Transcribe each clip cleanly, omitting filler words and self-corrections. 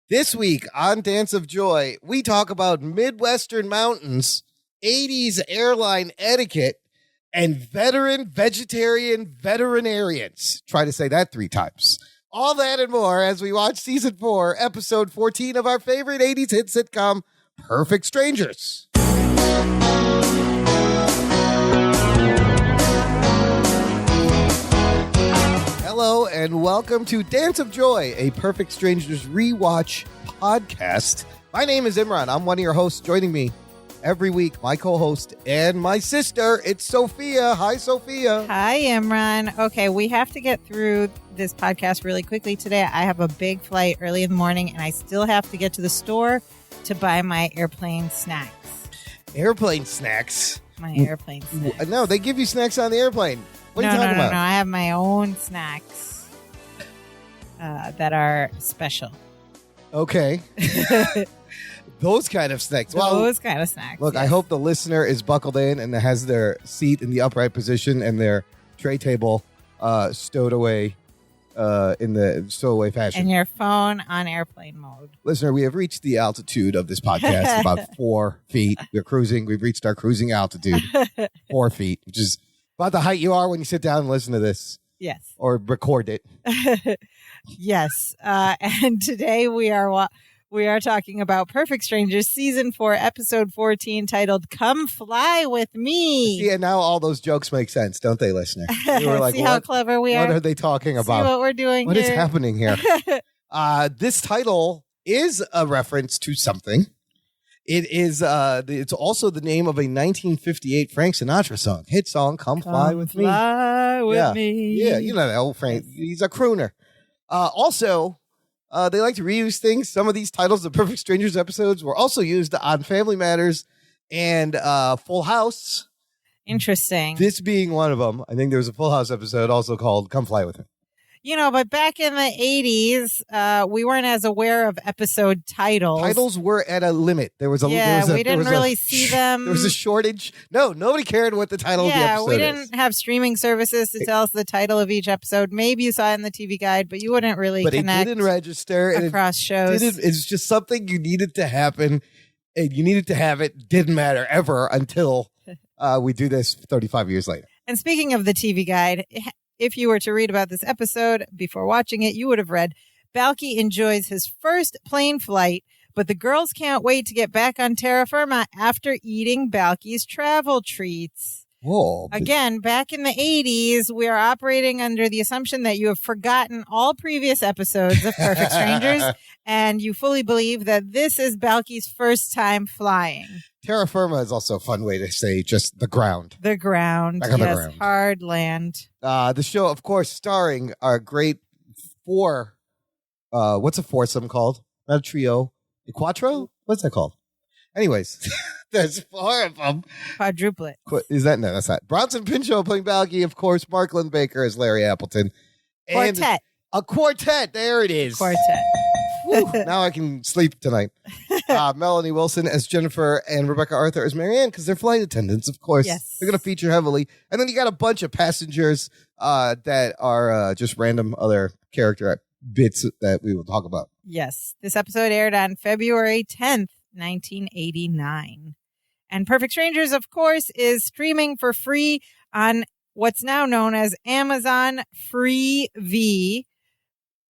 This week on Dance of Joy, we talk about Midwestern mountains, 80s airline etiquette, and vegetarian veterinarians. Try to say that 3 times. All that and more as we watch Season 4, Episode 14 of our favorite 80s hit sitcom, Perfect Strangers. Hello and welcome to Dance of Joy, a Perfect Strangers rewatch podcast. My name is Imran. I'm one of your hosts. Joining me every week, my co-host and my sister, it's Sophia. Hi, Sophia. Hi, Imran. Okay, we have to get through this podcast really quickly today. I have a big flight early in the morning, and I still have to get to the store to buy my airplane snacks. Airplane snacks? My airplane snacks. No, they give you snacks on the airplane. What are you talking about? No, I have my own snacks that are special. Okay. Those kind of snacks. Those kind of snacks. Look, yes. I hope the listener is buckled in and has their seat in the upright position and their tray table stowed away in the stowaway fashion. And your phone on airplane mode. Listener, we have reached the altitude of this podcast, about 4 feet. We're cruising. We've reached our cruising altitude, 4 feet, which is about the height you are when you sit down and listen to this. Yes. Or record it. Yes. And today we are talking about Perfect Strangers, Season 4, Episode 14, titled Come Fly With Me. Yeah, now all those jokes make sense, don't they, listener? You were like, see how clever we are? What are they talking about? See what we're doing What here? is happening here? This title is a reference to something. It is. It's also the name of a 1958 Frank Sinatra song, hit song. Come fly with me. Fly with me. Yeah, you know that old Frank. He's a crooner. Also, they like to reuse things. Some of these titles of Perfect Strangers episodes were also used on Family Matters and Full House. Interesting. This being one of them. I think there was a Full House episode also called "Come Fly with Me." You know, but back in the 80s, we weren't as aware of episode titles. Titles were at a limit. We didn't really see them. There was a shortage. No, nobody cared what the title of the episode we didn't have streaming services to tell us the title of each episode. Maybe you saw it in the TV guide, but you wouldn't really connect. But it didn't register. Across shows. It's just something you needed to happen. And you needed to have it. Didn't matter ever until we do this 35 years later. And speaking of the TV guide, if you were to read about this episode before watching it, you would have read, Balky enjoys his first plane flight, but the girls can't wait to get back on terra firma after eating Balky's travel treats. Whoa. Again, back in the 80s, we are operating under the assumption that you have forgotten all previous episodes of Perfect Strangers, and you fully believe that this is Balky's first time flying. Terra firma is also a fun way to say just the ground. The ground. Back on yes, the ground. Hard land. The show, of course, starring our great what's a foursome called? Not a trio. A quattro? What's that called? Anyways, there's 4 of them. Quadruplet. Is that? No, that's not. Bronson Pinchot playing Balky. Of course, Mark Lynn Baker as Larry Appleton. And Quartet. A quartet. There it is. Quartet. Whew, now I can sleep tonight. Melanie Wilson as Jennifer and Rebecca Arthur as Marianne, because they're flight attendants, of course. Yes. They're going to feature heavily. And then you got a bunch of passengers that are just random other character bits that we will talk about. Yes. This episode aired on February 10th, 1989. And Perfect Strangers, of course, is streaming for free on what's now known as Amazon Freevee,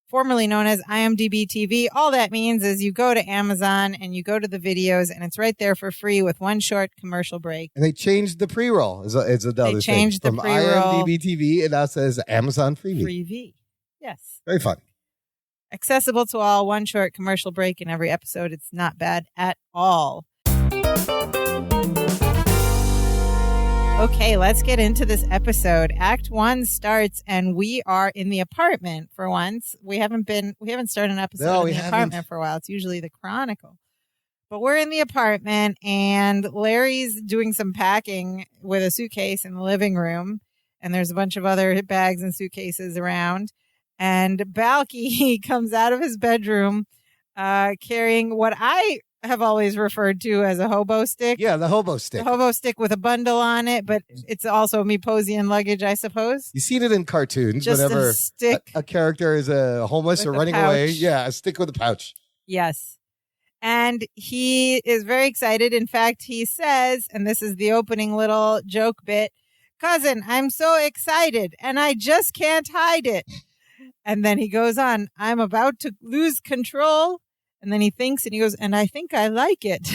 formerly known as IMDb TV. All that means is you go to Amazon and you go to the videos, and it's right there for free with one short commercial break. And they changed the pre-roll. They changed the from pre-roll. IMDb TV, and now says Amazon Freevee. Freevee. Yes. Very fun. Accessible to all, one short commercial break in every episode. It's not bad at all. Okay, let's get into this episode. Act 1 starts, and we are in the apartment for once. We haven't started an episode in the apartment for a while. It's usually the Chronicle. But we're in the apartment, and Larry's doing some packing with a suitcase in the living room, and there's a bunch of other bags and suitcases around. And Balky comes out of his bedroom carrying what I have always referred to as a hobo stick. Yeah, the hobo stick. The hobo stick with a bundle on it, but it's also me posy and luggage, I suppose. You've seen it in cartoons Just whenever a stick a character is homeless or running away. Yeah, a stick with a pouch. Yes. And he is very excited. In fact, he says, and this is the opening little joke bit, "Cousin, I'm so excited and I just can't hide it." And then he goes on, "I'm about to lose control." And then he thinks and he goes, "And I think I like it."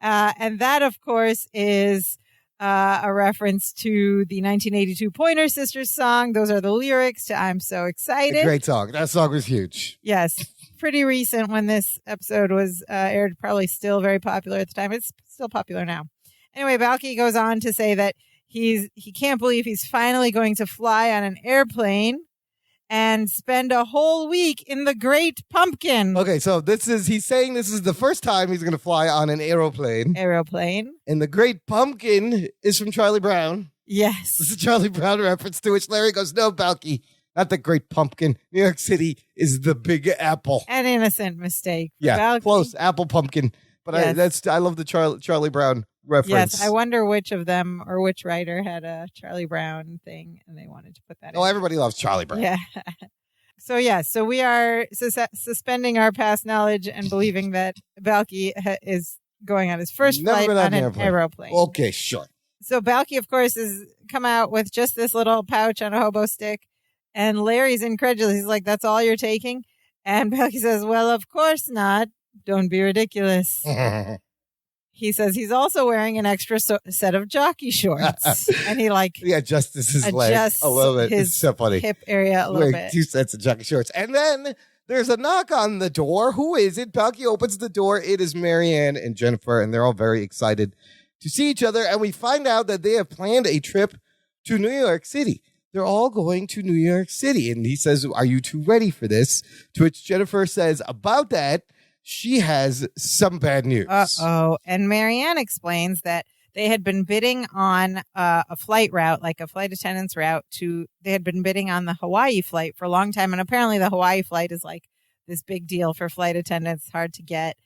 And that, of course, is a reference to the 1982 Pointer Sisters song. Those are the lyrics to "I'm So Excited." A great song. That song was huge. Yes. Pretty recent when this episode was aired, probably still very popular at the time. It's still popular now. Anyway, Balky goes on to say that he can't believe he's finally going to fly on an airplane and spend a whole week in the Great Pumpkin. Okay, so he's saying this is the first time he's going to fly on an aeroplane. And the Great Pumpkin is from Charlie Brown. Yes. This is a Charlie Brown reference to which Larry goes, "No, Balky, not the Great Pumpkin. New York City is the Big Apple." An innocent mistake. Yeah, Balky. close. Apple Pumpkin. But yes. I love the Charlie Brown reference. Yes, I wonder which of them or which writer had a Charlie Brown thing and they wanted to put that in. Oh, everybody loves Charlie Brown. Yeah. So we are suspending our past knowledge and believing that Balky is going on his first flight on an aeroplane. Okay, sure. So Balky, of course, has come out with just this little pouch on a hobo stick. And Larry's incredulous. He's like, "That's all you're taking?" And Balky says, "Well, of course not. Don't be ridiculous." He says he's also wearing an extra set of jockey shorts. And he adjusts his leg a little bit. It's so funny. Hip area a little bit. 2 sets of jockey shorts. And then there's a knock on the door. Who is it? Balky opens the door. It is Marianne and Jennifer, and they're all very excited to see each other. And we find out that they have planned a trip to New York City. They're all going to New York City. And he says, "Are you two ready for this?" To which Jennifer says about that, she has some bad news. Uh-oh. And Marianne explains that they had been bidding on a flight route, like a flight attendant's route they had been bidding on the Hawaii flight for a long time. And apparently the Hawaii flight is like this big deal for flight attendants, hard to get.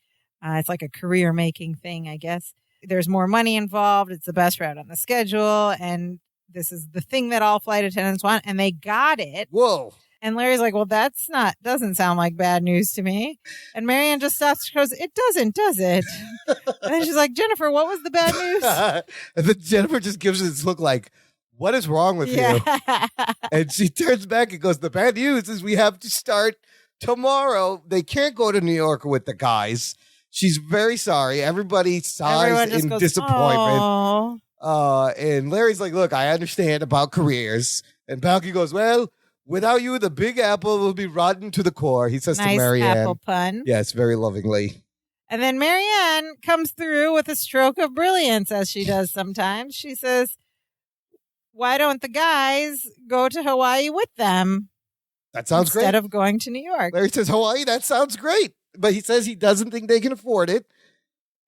It's like a career making thing, I guess. There's more money involved. It's the best route on the schedule. And this is the thing that all flight attendants want. And they got it. Whoa. And Larry's like, "Well, doesn't sound like bad news to me." And Marianne just stops. She goes, "It doesn't, does it?" And then she's like, "Jennifer, what was the bad news?" And then Jennifer just gives it this look like, "What is wrong with you?" And she turns back and goes, "The bad news is we have to start tomorrow. They can't go to New York with the guys." She's very sorry. Everybody sighs in disappointment. And Larry's like, "Look, I understand about careers." And Balky goes, "Well, without you, the Big Apple will be rotten to the core," he says to Marianne. Nice apple pun. Yes, very lovingly. And then Marianne comes through with a stroke of brilliance, as she does sometimes. She says, "Why don't the guys go to Hawaii with them?" That sounds great. Instead of going to New York. Larry says, "Hawaii, that sounds great." But he says he doesn't think they can afford it.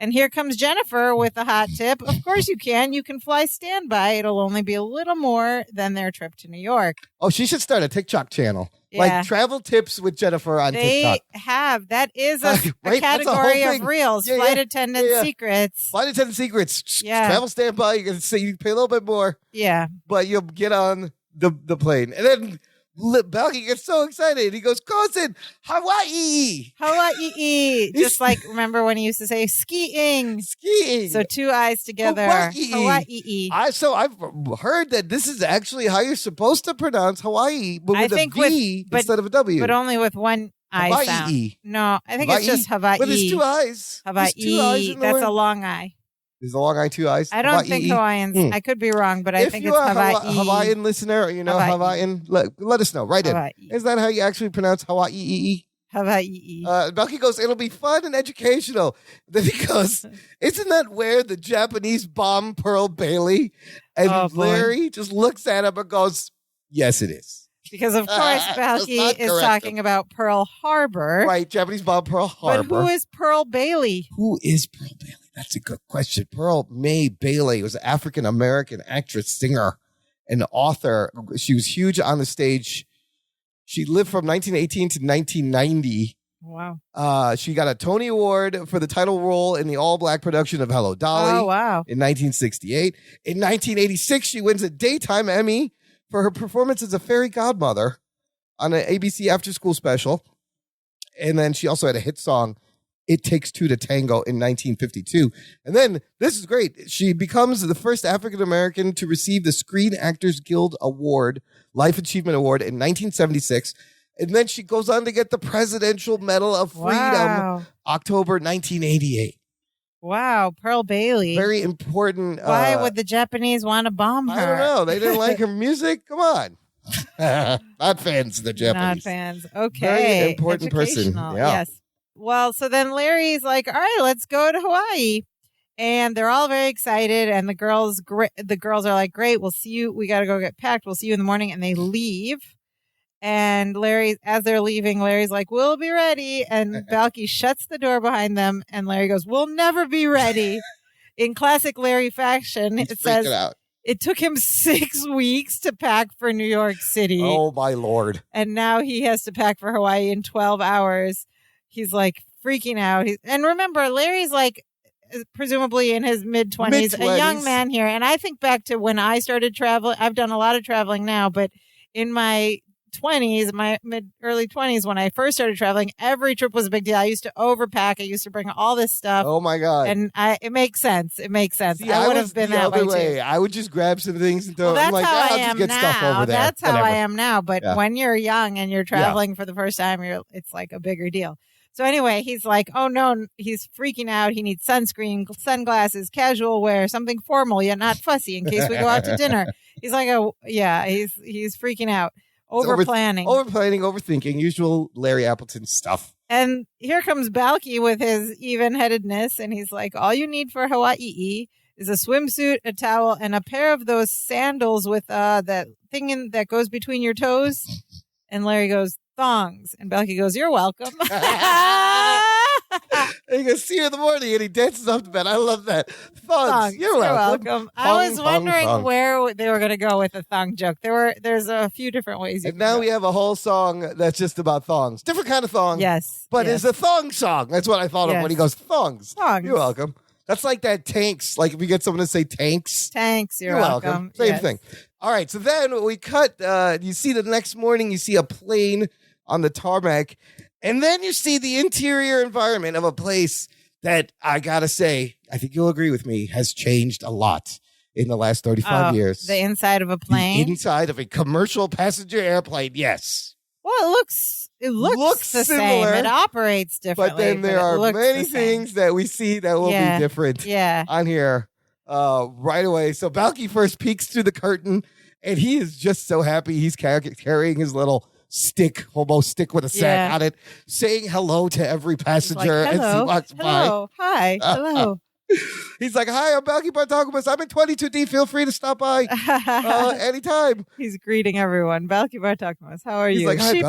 And here comes Jennifer with a hot tip. Of course you can. You can fly standby. It'll only be a little more than their trip to New York. Oh, she should start a TikTok channel. Yeah. Like travel tips with Jennifer on TikTok. They have. That is a right? category of reels. Flight attendant secrets. Flight attendant secrets. Yeah. Travel standby. You can pay a little bit more. Yeah. But you'll get on the plane. And then Balky gets so excited. He goes, "Cousin, Hawaii." Hawaii. Just like, remember when he used to say skiing. Skiing. So 2 eyes together. Hawaii. I've heard that this is actually how you're supposed to pronounce Hawaii, but with a V instead of a W. But only with one I Hawaii. Sound. No, I think it's just Hawaii. But there's 2 eyes. Hawaii. Two eyes That's a long I. There's a long I, 2 eyes. I don't think Hawaiians. I could be wrong, but I think it's Hawaii. If you're a Hawaiian listener, or Hawaiian, let us know. Write in. Is that how you actually pronounce Hawaii? Hawaii. Balky goes, "It'll be fun and educational." Then he goes, "Isn't that where the Japanese bomb Pearl Bailey?" And Larry just looks at him and goes, "Yes, it is." Because, of course, Balky is talking about Pearl Harbor. Right, Japanese bomb Pearl Harbor. But who is Pearl Bailey? Who is Pearl Bailey? That's a good question. Pearl May Bailey was an African-American actress, singer, and author. She was huge on the stage. She lived from 1918 to 1990. Wow. She got a Tony Award for the title role in the all-black production of Hello, Dolly. Oh, wow. In 1968. In 1986, she wins a Daytime Emmy for her performance as a fairy godmother on an ABC after-school special. And then she also had a hit song, It Takes Two to Tango, in 1952. And then, this is great, she becomes the first African-American to receive the Screen Actors Guild Award, Life Achievement Award, in 1976. And then she goes on to get the Presidential Medal of Freedom, October 1988. Wow, Pearl Bailey. Very important. Why would the Japanese want to bomb her? I don't know. They didn't like her music? Come on. Not fans of the Japanese. Not fans. Okay. Very important person. Yeah. Yes. Well, so then Larry's like, all right, let's go to Hawaii. And they're all very excited. And the girls are like, great, we'll see you. We got to go get packed. We'll see you in the morning. And they leave. And Larry, as they're leaving, Larry's like, we'll be ready. And Balky shuts the door behind them. And Larry goes, we'll never be ready. In classic Larry fashion, it says, it took him 6 weeks to pack for New York City. Oh, my Lord. And now he has to pack for Hawaii in 12 hours. He's like freaking out. And remember, Larry's like presumably in his mid-20s, a young man here. And I think back to when I started traveling. I've done a lot of traveling now, but in my 20s, my early 20s, when I first started traveling, every trip was a big deal. I used to overpack. I used to bring all this stuff. Oh my God. And it makes sense. It makes sense. See, I would have been that way too. I would just grab some things and throw that's I'm like, how I'll I am just get now. stuff over there. That's how I am now. But when you're young and you're traveling for the first time, it's like a bigger deal. So anyway, he's like, oh no, he's freaking out. He needs sunscreen, sunglasses, casual wear, something formal yet not fussy in case we go out to dinner. He's like, oh yeah, he's freaking out. Over-planning. Over-planning, overthinking, usual Larry Appleton stuff. And here comes Balky with his even-headedness, and he's like, all you need for Hawaii is a swimsuit, a towel, and a pair of those sandals with that thing that goes between your toes. And Larry goes, thongs. And Balky goes, you're welcome. And he goes, see you in the morning, and he dances off to bed. I love that. Thongs. You're welcome. I was wondering where they were going to go with the thong joke. There's a few different ways. And now we have a whole song that's just about thongs. Different kind of thong. Yes. But it's a thong song. That's what I thought of when he goes, thongs. Thongs. You're welcome. That's like that tanks. Like if you get someone to say tanks. Tanks, you're welcome. Same thing. All right. So then we cut. You see the next morning, you see a plane on the tarmac. And then you see the interior environment of a place that I got to say, I think you'll agree with me, has changed a lot in the last 35 years. The inside of a plane? The inside of a commercial passenger airplane, yes. Well, it looks the similar, same. It operates differently. But then there are many things that we see that will be different on here right away. So Balky first peeks through the curtain, and he is just so happy he's carrying his little hobo stick with a sack on it, saying hello to every passenger as he walks by. Hello, hi, hello. He's like, hi, I'm Balky Bartogabus. I'm in 22D. Feel free to stop by anytime. He's greeting everyone. Balky Bartogabus, how are you? He's like, hi, Sheep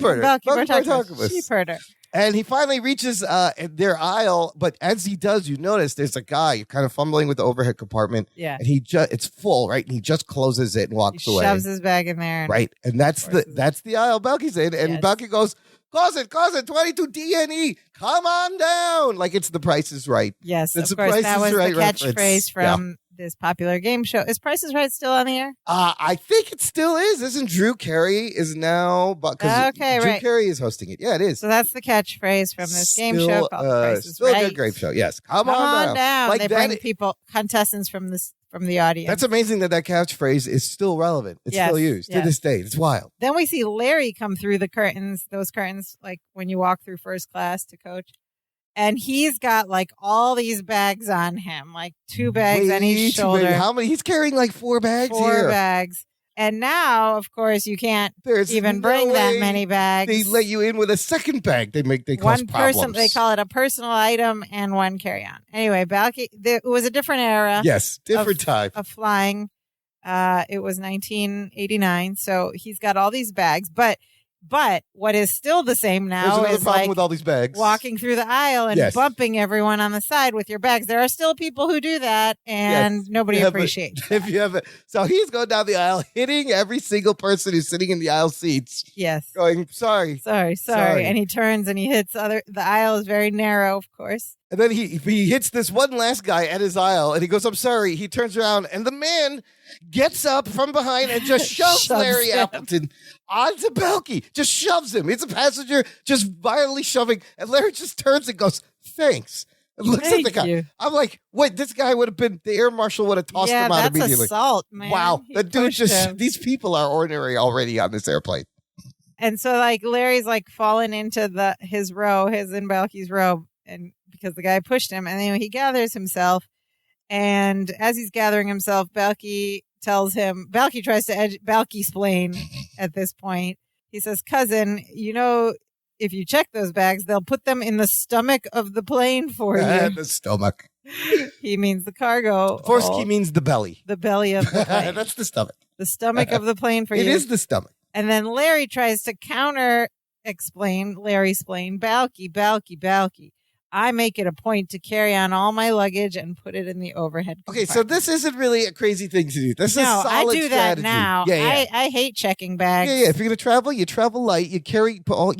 herder. Balky Bartogabus. Sheep herder. And he finally reaches their aisle, but as he does, you notice there's a guy kind of fumbling with the overhead compartment. Yeah. And it's full, right? And he just closes it and walks away. Shoves his bag in there. Right. And that's the aisle Balky's in. And Balky goes, close it, 22 DNE. Come on down. Like it's The Price is Right. Yes, it's of course. That was the catchphrase from this popular game show. Is Price is Right still on the air? I think it still is. Isn't Drew Carey is now? Because Drew Carey is hosting it. Yeah, it is. So that's the catchphrase from this game show called Price is Right. Still a good game show. Yes. Come on down. Like they bring contestants from the audience. That's amazing that catchphrase is still relevant. It's still used to this day. It's wild. Then we see Larry come through the curtains, those curtains, like when you walk through first class to coach. And he's got like all these bags on him, like 2 bags on each shoulder. How many? He's carrying like 4 bags here. 4 bags. And now, of course, you can't even bring that many bags. They let you in with a second bag. They cause one problems. person. They call it a personal item and 1 carry-on. Anyway, Balky. It was a different era. Yes, different time of flying. It was 1989. So he's got all these bags, but what is still the same now is like with all these bags. Walking through the aisle and bumping everyone on the side with your bags. There are still people who do that, and nobody appreciates it. If you have it. So he's going down the aisle, hitting every single person who's sitting in the aisle seats. Yes. Going, sorry. And he turns and he hits the aisle is very narrow, of course. And then he hits this one last guy at his aisle, and he goes, I'm sorry. He turns around, and the man gets up from behind and just shoves Larry Appleton onto Belky. Just shoves him. It's a passenger just violently shoving, and Larry just turns and goes, thanks. And looks at the guy. You. I'm like, wait, this guy would have been, the air marshal would have tossed him out immediately. Assault, man. Wow. The dude just, these people are ordinary already on this airplane. And so, like, Larry's, like, fallen into his and Belky's row, and because the guy pushed him, and then he gathers himself, and as he's gathering himself, Belky tries to Belky-splain at this point. He says, cousin, if you check those bags, they'll put them in the stomach of the plane for you. The stomach. He means the cargo. Of course, he means the belly. The belly of the plane. That's the stomach. The stomach of the plane for you. It is the stomach. And then Larry tries to counter-explain, Larry-splain, Balky. I make it a point to carry on all my luggage and put it in the overhead compartment. Okay, so this isn't really a crazy thing to do. This is a solid I do that strategy. now. Yeah. I hate checking bags. Yeah. If you're going to travel, you travel light. You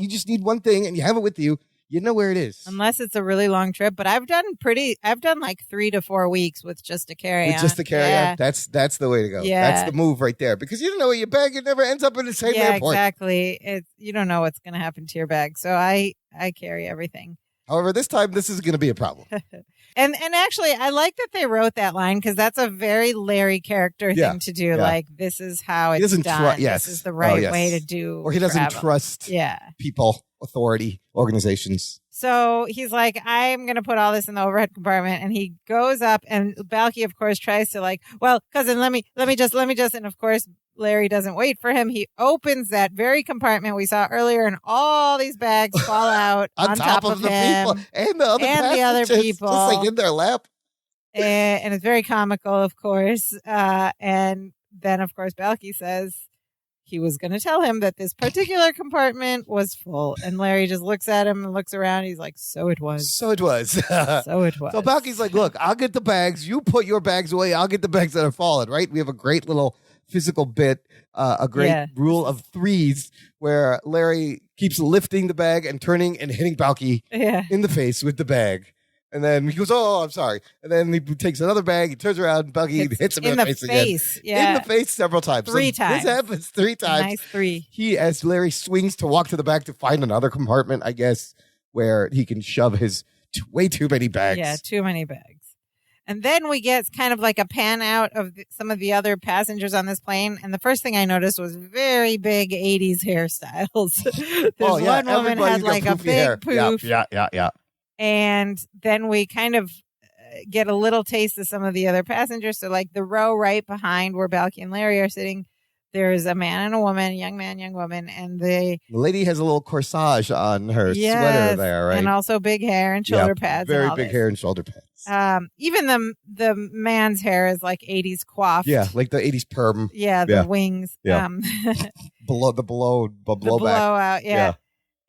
just need one thing, and you have it with you. You know where it is. Unless it's a really long trip. But I've done like 3 to 4 weeks with just a carry-on. With just a carry-on? That's the way to go. Yeah. That's the move right there. Because you don't know where your bag, it never ends up in the same airport. Yeah, exactly. You don't know what's going to happen to your bag. So I carry everything. However, this time, this is going to be a problem. And actually, I like that they wrote that line because that's a very Larry character thing to do. Yeah. Like, this is how it's done. This is the right way to do. Or he doesn't trust people, authority, organizations. So he's like, I'm going to put all this in the overhead compartment. And he goes up, and Balky, of course, tries to like, well, cousin, let me just. And of course, Larry doesn't wait for him. He opens that very compartment we saw earlier, and all these bags fall out on top of the him people and the other people, just like in their lap. And it's very comical, of course. And then, of course, Balky says he was going to tell him that this particular compartment was full, and Larry just looks at him and looks around. He's like, "So it was. So it was. So it was." So Balky's like, "Look, I'll get the bags. You put your bags away. I'll get the bags that are fallen." Right? We have a great little physical bit, a great rule of threes where Larry keeps lifting the bag and turning and hitting Balky in the face with the bag. And then he goes, "Oh, I'm sorry." And then he takes another bag, he turns around, Balky hits him in the face again. Yeah. In the face several times. 3 times. This happens 3 times. Nice 3. As Larry swings to walk to the back to find another compartment, I guess, where he can shove his way too many bags. Yeah, too many bags. And then we get kind of like a pan out of some of the other passengers on this plane. And the first thing I noticed was very big 80s hairstyles. One woman had like a big poof. Yeah. And then we kind of get a little taste of some of the other passengers. So like the row right behind where Balky and Larry are sitting, there's a man and a woman, young man, young woman, and the lady has a little corsage on her sweater there, right? And also big hair and shoulder pads. Very big hair and shoulder pads. Even the man's hair is like 80s coiffed. Yeah, like the 80s perm. Yeah, the wings. Yeah. The blowout. Yeah.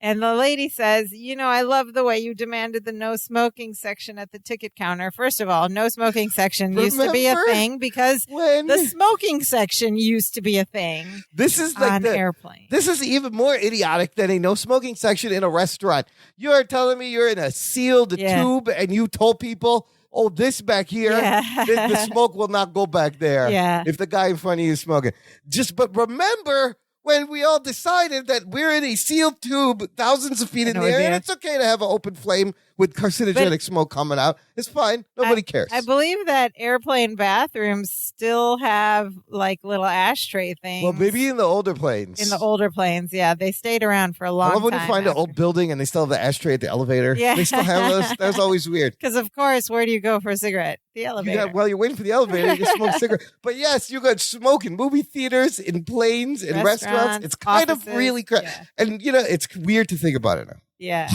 And the lady says, I love the way you demanded the no smoking section at the ticket counter. First of all, no smoking section used to be a thing because the smoking section used to be a thing. This is like on airplane. This is even more idiotic than a no smoking section in a restaurant. You are telling me you're in a sealed tube and you told people, oh, this back here, the smoke will not go back there. Yeah. If the guy in front of you is smoking. But remember when we all decided that we're in a sealed tube thousands of feet in the air, and it's okay to have an open flame with carcinogenic smoke coming out. It's fine. Nobody cares. I believe that airplane bathrooms still have like little ashtray things. Well, maybe in the older planes. In the older planes, yeah. They stayed around for a long time. I love when you find an old building and they still have the ashtray at the elevator. Yeah. They still have those. That's always weird. Because, of course, where do you go for a cigarette? The elevator. While you're waiting for the elevator, you can smoke a cigarette. But yes, you got smoke in movie theaters, in planes, in restaurants. It's kind of really crazy. Yeah. And, it's weird to think about it now. Yeah.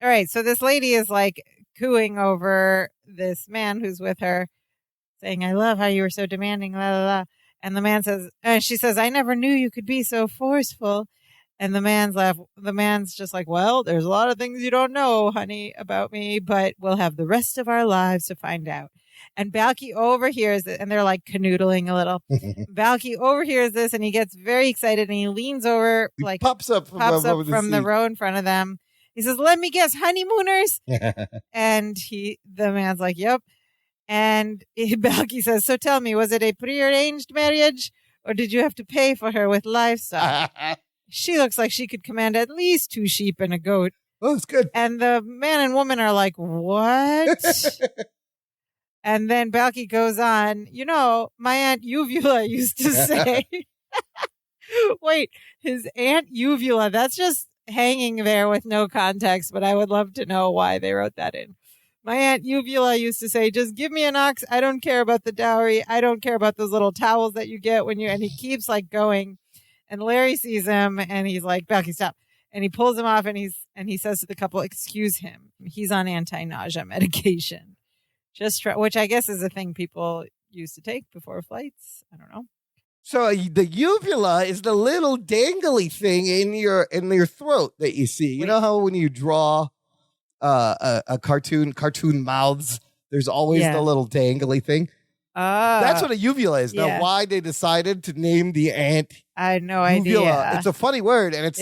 All right. So this lady is like cooing over this man who's with her, saying, I love how you were so demanding, la, la, la. And the man says, she says, I never knew you could be so forceful. And the man's just like, well, there's a lot of things you don't know, honey, about me, but we'll have the rest of our lives to find out. And Balky overhears it, and they're like canoodling a little. Balky overhears this, and he gets very excited, and he leans over, pops up from the row in front of them, He says, let me guess, honeymooners? And the man's like, yep. And Balky says, so tell me, was it a prearranged marriage or did you have to pay for her with livestock? She looks like she could command at least 2 sheep and a goat. Oh, that's good. And the man and woman are like, what? And then Balky goes on, my Aunt Uvula used to say, wait, his Aunt Uvula, that's just hanging there with no context, but I would love to know why they wrote that in. My Aunt Uvula used to say, just give me an ox. I don't care about the dowry. I don't care about those little towels that you get and he keeps like going. And Larry sees him and he's like, Balky, stop. And he pulls him off and he says to the couple, excuse him. He's on anti-nausea medication. Which I guess is a thing people used to take before flights. I don't know. So the uvula is the little dangly thing in your throat that you see. You know how when you draw a cartoon mouths, there's always the little dangly thing. That's what a uvula is. Now, why they decided to name the ant? I had no uvula. idea. It's a funny word, and it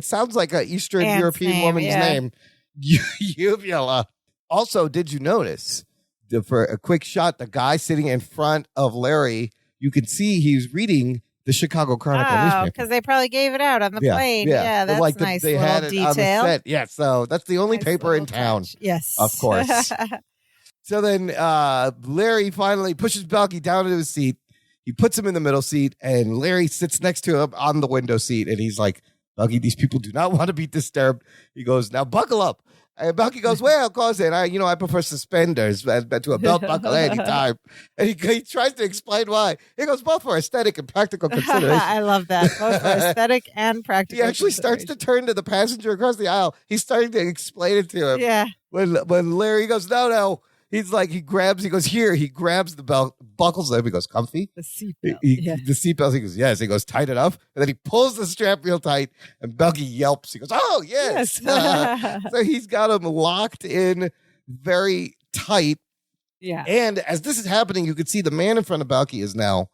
sounds like an Eastern Ant's European woman's name. Uvula. Also, did you notice for a quick shot, the guy sitting in front of Larry? You can see he's reading the Chicago Chronicle newspaper. Because they probably gave it out on the plane. Yeah, that's like nice they little had it detail. on the set. Yeah, so that's the only paper in town. Touch. Yes. Of course. So then Larry finally pushes Balky down into his seat. He puts him in the middle seat, and Larry sits next to him on the window seat, and he's like, Balky, these people do not want to be disturbed. He goes, now buckle up. And Balky goes, well, of course, and I prefer suspenders to a belt buckle any time. And he tries to explain why. He goes, both for aesthetic and practical consideration. I love that. Both for aesthetic and practical. He actually starts to turn to the passenger across the aisle. He's starting to explain it to him. Yeah. When Larry goes, no. He's like, he grabs the belt, buckles them. He goes, comfy? The seatbelt. The seatbelt. He goes, yes. He goes, tight enough. And then he pulls the strap real tight, and Balky yelps. He goes, oh, yes. So he's got him locked in very tight. Yeah. And as this is happening, you can see the man in front of Balky is now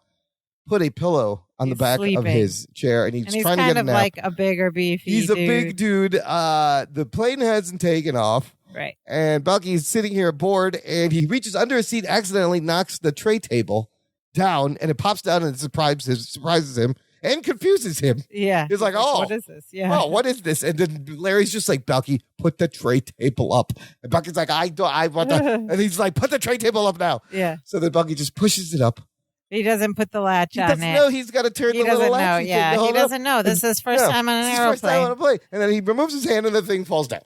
put a pillow on the back of his chair, and he's trying to get a nap. Kind of like a bigger, beefy He's a big dude. The plane hasn't taken off. Right. And Balky's sitting here bored, and he reaches under his seat, accidentally knocks the tray table down, and it pops down and it surprises him and confuses him. Yeah. He's like, oh. What is this? Yeah. Oh, what is this? And then Larry's just like, Balky, put the tray table up. And Balky's like, I want to. And he's like, put the tray table up now. Yeah. So then Balky just pushes it up. He doesn't put the latch on it. No, he's got to turn the little latch. He doesn't know. This is his first time on an airplane. First time on a plane. And then he removes his hand, and the thing falls down.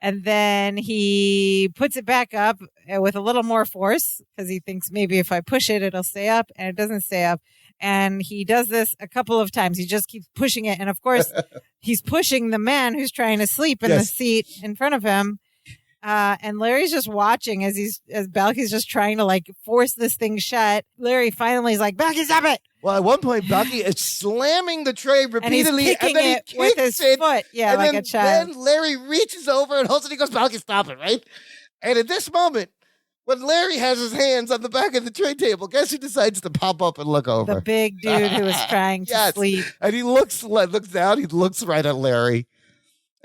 And then he puts it back up with a little more force because he thinks maybe if I push it, it'll stay up. And it doesn't stay up. And he does this a couple of times. He just keeps pushing it. And of course, he's pushing the man who's trying to sleep in the seat in front of him. And Larry's just watching as Balky's just trying to like force this thing shut. Larry finally is like, Balky, stop it. Well, at one point, Balky is slamming the tray repeatedly, and then he kicks with his foot. Yeah, like a child. Then Larry reaches over and holds it. He goes, Balky, stop it, right? And at this moment, when Larry has his hands on the back of the tray table, guess who decides to pop up and look over? The big dude who is trying to sleep. And he looks down. He looks right at Larry.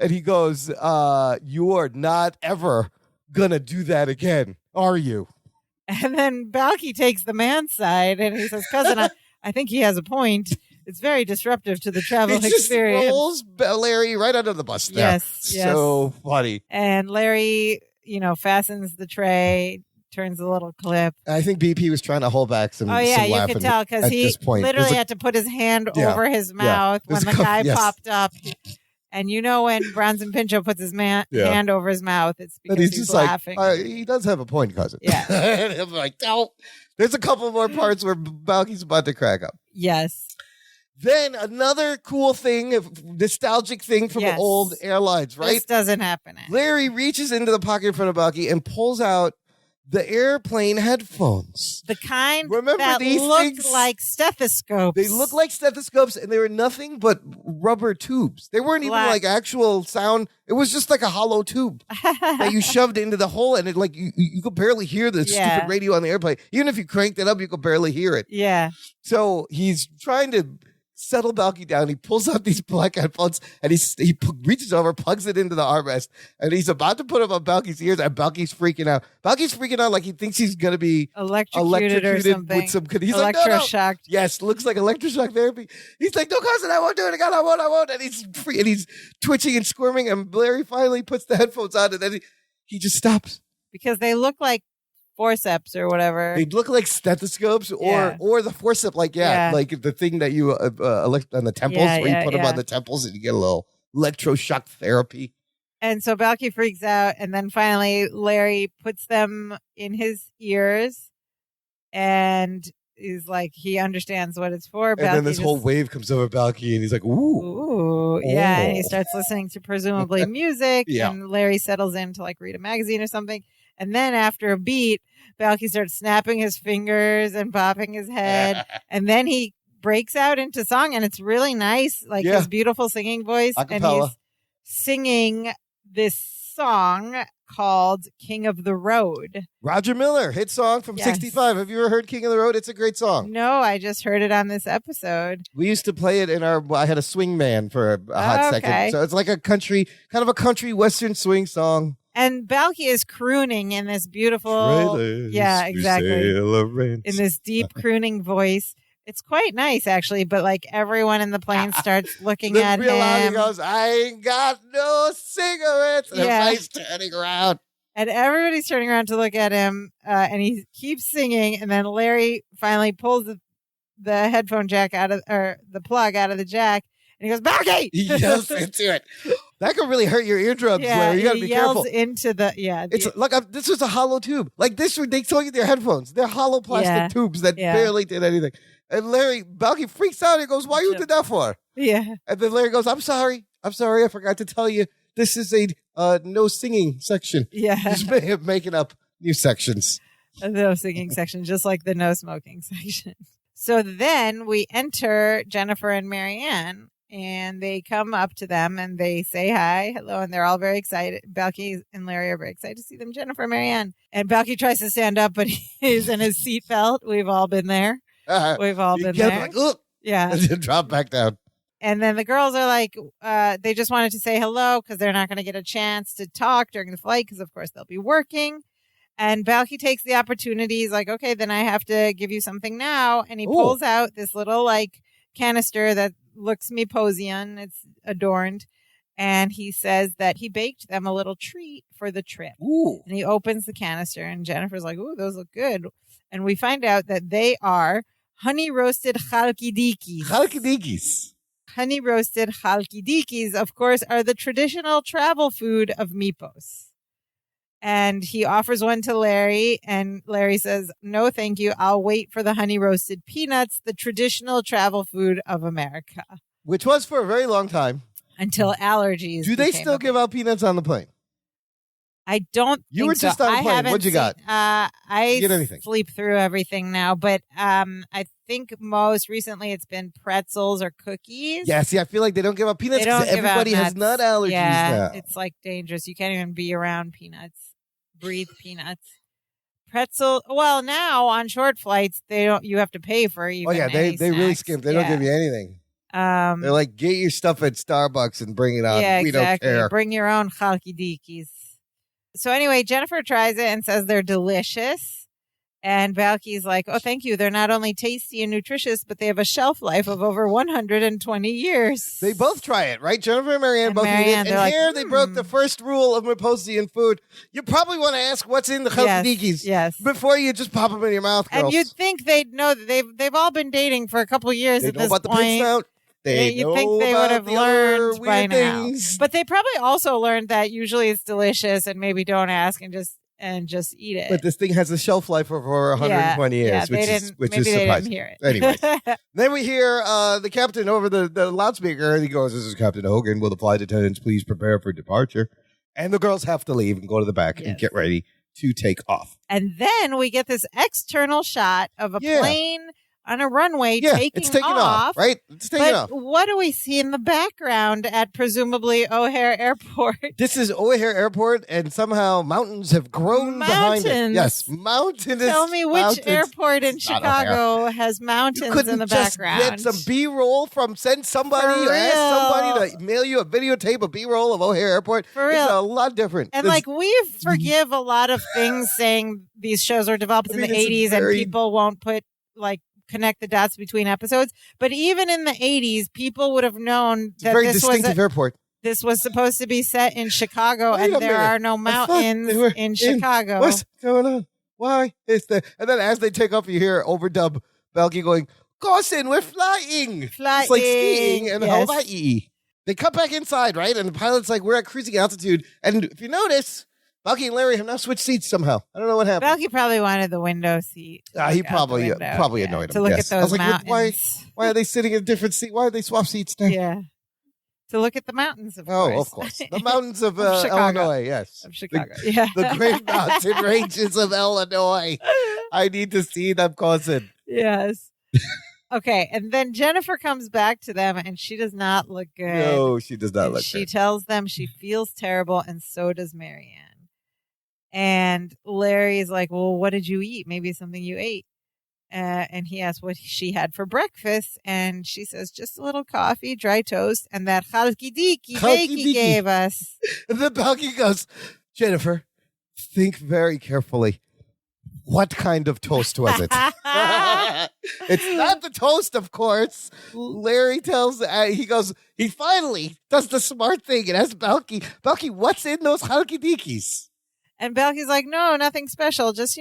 And he goes, you are not ever going to do that again, are you? And then Balky takes the man's side and he says, cousin, I think he has a point. It's very disruptive to the travel experience. Just rolls Larry right under the bus there. Yes. So funny. And Larry, fastens the tray, turns a little clip. I think BP was trying to hold back some laughing. You could tell because he literally had to put his hand over his mouth when the guy popped up. And when Bronson Pinchot puts his hand over his mouth, it's because he's just laughing. He does have a point, cousin. Yeah. And I'm like, no. There's a couple more parts where Balky's about to crack up. Yes. Then another cool thing, nostalgic thing from old airlines, right? This doesn't happen. Larry reaches into the pocket in front of Balky and pulls out the airplane headphones. The kind that look like stethoscopes. They look like stethoscopes, and they were nothing but rubber tubes. They weren't even like actual sound. It was just like a hollow tube that you shoved into the hole, and it like you could barely hear the stupid radio on the airplane. Even if you cranked it up, you could barely hear it. Yeah. So he's trying to settle Balky down. He pulls out these black headphones and he reaches over, plugs it into the armrest, and he's about to put them on Balky's ears, and Balky's freaking out. Balky's freaking out like he thinks he's going to be electrocuted or something. With some, he's electroshocked. Like, no. Yes, looks like electroshock therapy. He's like, no, cousin, I won't do it again. I won't. And he's twitching and squirming, and Larry finally puts the headphones on, and then he just stops. Because they look like forceps or whatever. They look like stethoscopes or the forceps, like like the thing that you elect on the temples, where you put them on the temples and you get a little electroshock therapy. And so Balky freaks out, and then finally Larry puts them in his ears, and he's like, he understands what it's for. And then this whole wave comes over Balky, and he's like, ooh. Yeah, and he starts listening to presumably music, and Larry settles in to like read a magazine or something. And then after a beat, Balky starts snapping his fingers and bopping his head. And then he breaks out into song, and it's really nice, like his beautiful singing voice. Acapella. And he's singing this song called King of the Road. Roger Miller, hit song from 65. Have you ever heard King of the Road? It's a great song. No, I just heard it on this episode. We used to play it I had a swing band for a hot second. So it's like a country Western swing song. And Balky is crooning in this beautiful, exactly, in this deep crooning voice. It's quite nice, actually, but like everyone in the plane starts looking at him. He goes, I ain't got no cigarettes. And everybody's turning around. And everybody's turning around to look at him, and he keeps singing. And then Larry finally pulls the headphone jack or the plug out of the jack. And he goes, Balky! He yells into it. That can really hurt your eardrums, Larry. You got to be careful. He yells into the, It's like, this was a hollow tube. Like this, they told you they're headphones. They're hollow plastic tubes that barely did anything. And Balky freaks out. He goes, why you did that for? Yeah. And then Larry goes, I'm sorry. I forgot to tell you. This is a no singing section. Yeah. Just making up new sections. A no singing section, just like the no smoking section. So then we enter Jennifer and Marianne. And they come up to them and they say hi, hello, and they're all very excited. Balky and Larry are very excited to see them, Jennifer and Marianne. And Balky tries to stand up, but he's in his seatbelt. We've all been there. We've all been there. Like, ugh. Yeah. And then drop back down. And then the girls are like, they just wanted to say hello because they're not going to get a chance to talk during the flight because, of course, they'll be working. And Balky takes the opportunity. He's like, okay, then I have to give you something now. And he pulls out this little like canister that looks Myposian. It's adorned. And he says that he baked them a little treat for the trip. Ooh. And he opens the canister and Jennifer's like, ooh, those look good. And we find out that they are honey roasted chalkidikis. Chalkidikis. Honey roasted chalkidikis, of course, are the traditional travel food of Mypos. And he offers one to Larry, and Larry says, no, thank you. I'll wait for the honey roasted peanuts, the traditional travel food of America. Which was for a very long time. Until allergies. Do they still give out peanuts on the plane? I don't think so. You were just on a plane. What'd you got? I sleep through everything now, but I think most recently it's been pretzels or cookies. Yeah, see, I feel like they don't give out peanuts because everybody has nut allergies now. It's like dangerous. You can't even be around peanuts. Breathe peanuts. Pretzel. Well, now on short flights, you have to pay for even. Oh yeah, they really skimp. They don't give you anything. They're like, get your stuff at Starbucks and bring it on. Yeah, we exactly. don't care. Bring your own chalkidikis. So anyway, Jennifer tries it and says they're delicious. And Balky's like, oh, thank you. They're not only tasty and nutritious, but they have a shelf life of over 120 years. They both try it, right? Jennifer and Marianne both eat it. And here they broke the first rule of Myposian food. You probably want to ask what's in the chalkidikis before you just pop them in your mouth, girls. And you'd think they'd know that they've all been dating for a couple of years at this point. They know about the pig snout. You think they would have learned by now. But they probably also learned that usually it's delicious and maybe don't ask and just eat it. But this thing has a shelf life of over 120 years, which is surprising. Didn't hear it. Anyway, then we hear the captain over the loudspeaker, and he goes, "This is Captain Hogan. Will the flight attendants please prepare for departure?" And the girls have to leave and go to the back and get ready to take off. And then we get this external shot of a plane on a runway it's taking off, right? It's taking off. What do we see in the background at presumably O'Hare Airport? This is O'Hare Airport, and somehow mountains have grown behind it. Yes, mountains. Tell me which airport in Chicago has mountains in the background. Get some B-roll send somebody or ask somebody to mail you a videotape of B-roll of O'Hare Airport. For real. It's a lot different. And we forgive a lot of things saying these shows are developed in the 80s and people won't connect the dots between episodes. But even in the 80s, people would have known that airport. This was supposed to be set in Chicago, and there are no mountains in Chicago. What's going on? Why is there? And then as they take off, you hear overdub Belky going, "Cousin, we're flying." It's like skiing in Hawaii. They cut back inside, right? And the pilot's like, "We're at cruising altitude." And if you notice, Belky and Larry have now switched seats somehow. I don't know what happened. Belky probably wanted the window seat. He probably annoyed him. To look at those mountains. Why are they sitting in a different seat? Why are they swap seats now? Yeah. To look at the mountains, of course. Oh, of course. The mountains of Illinois, yes. Of Chicago, The great mountain ranges of Illinois. I need to see them, cousin. Yes. Okay, and then Jennifer comes back to them, and she does not look good. No, she does not look good. She tells them she feels terrible, and so does Marianne. And Larry is like, well, what did you eat? Maybe it's something you ate. And he asks what she had for breakfast. And she says, just a little coffee, dry toast, and that halkidiki bakey gave us. And then Belky goes, Jennifer, think very carefully. What kind of toast was it? It's not the toast, of course. Larry tells, he finally does the smart thing and asks Belky, what's in those halkidikis? And Belky's like, no, nothing special. Just,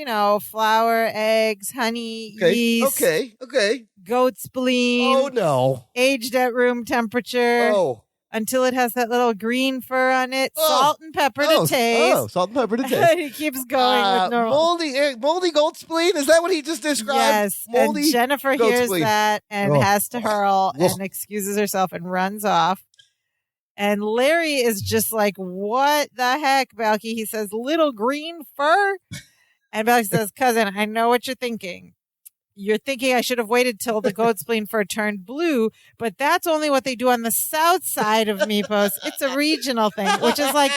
flour, eggs, honey, yeast. Okay. Goat spleen. Oh, no. Aged at room temperature. Oh. Until it has that little green fur on it. Salt and pepper to taste. Oh, salt and pepper to taste. He keeps going with normal. Moldy goat spleen? Is that what he just described? Yes. Moldy and Jennifer hears that and has to hurl and excuses herself and runs off. And Larry is just like, what the heck, Belky? He says, little green fur? And Belky says, cousin, I know what you're thinking. You're thinking I should have waited till the goat spleen fur turned blue, but that's only what they do on the south side of Mypos. It's a regional thing, which is like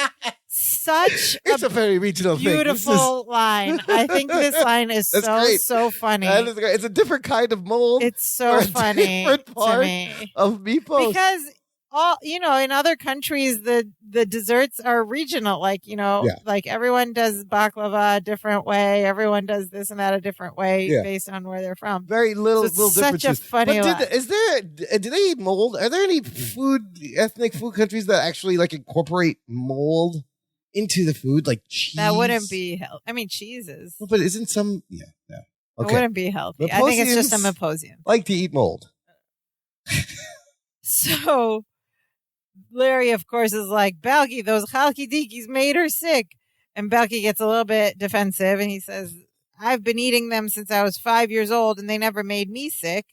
it's a very regional beautiful line. I think this line is so funny. That is great. It's a different kind of mold. It's so funny different part to me. Of Mypos. Because in other countries, the desserts are regional. Like everyone does baklava a different way. Everyone does this and that a different way based on where they're from. Very little such differences. A funny do they eat mold? Are there any ethnic food countries that actually incorporate mold into the food, like cheese? That wouldn't be healthy. I mean, cheese is. Well, but isn't some? Yeah, no. Okay. It wouldn't be healthy. I think it's just a Myposian. Like to eat mold. So Larry, of course, is like, Belky, those halkidikis made her sick. And Belky gets a little bit defensive, and he says, I've been eating them since I was 5 years old, and they never made me sick,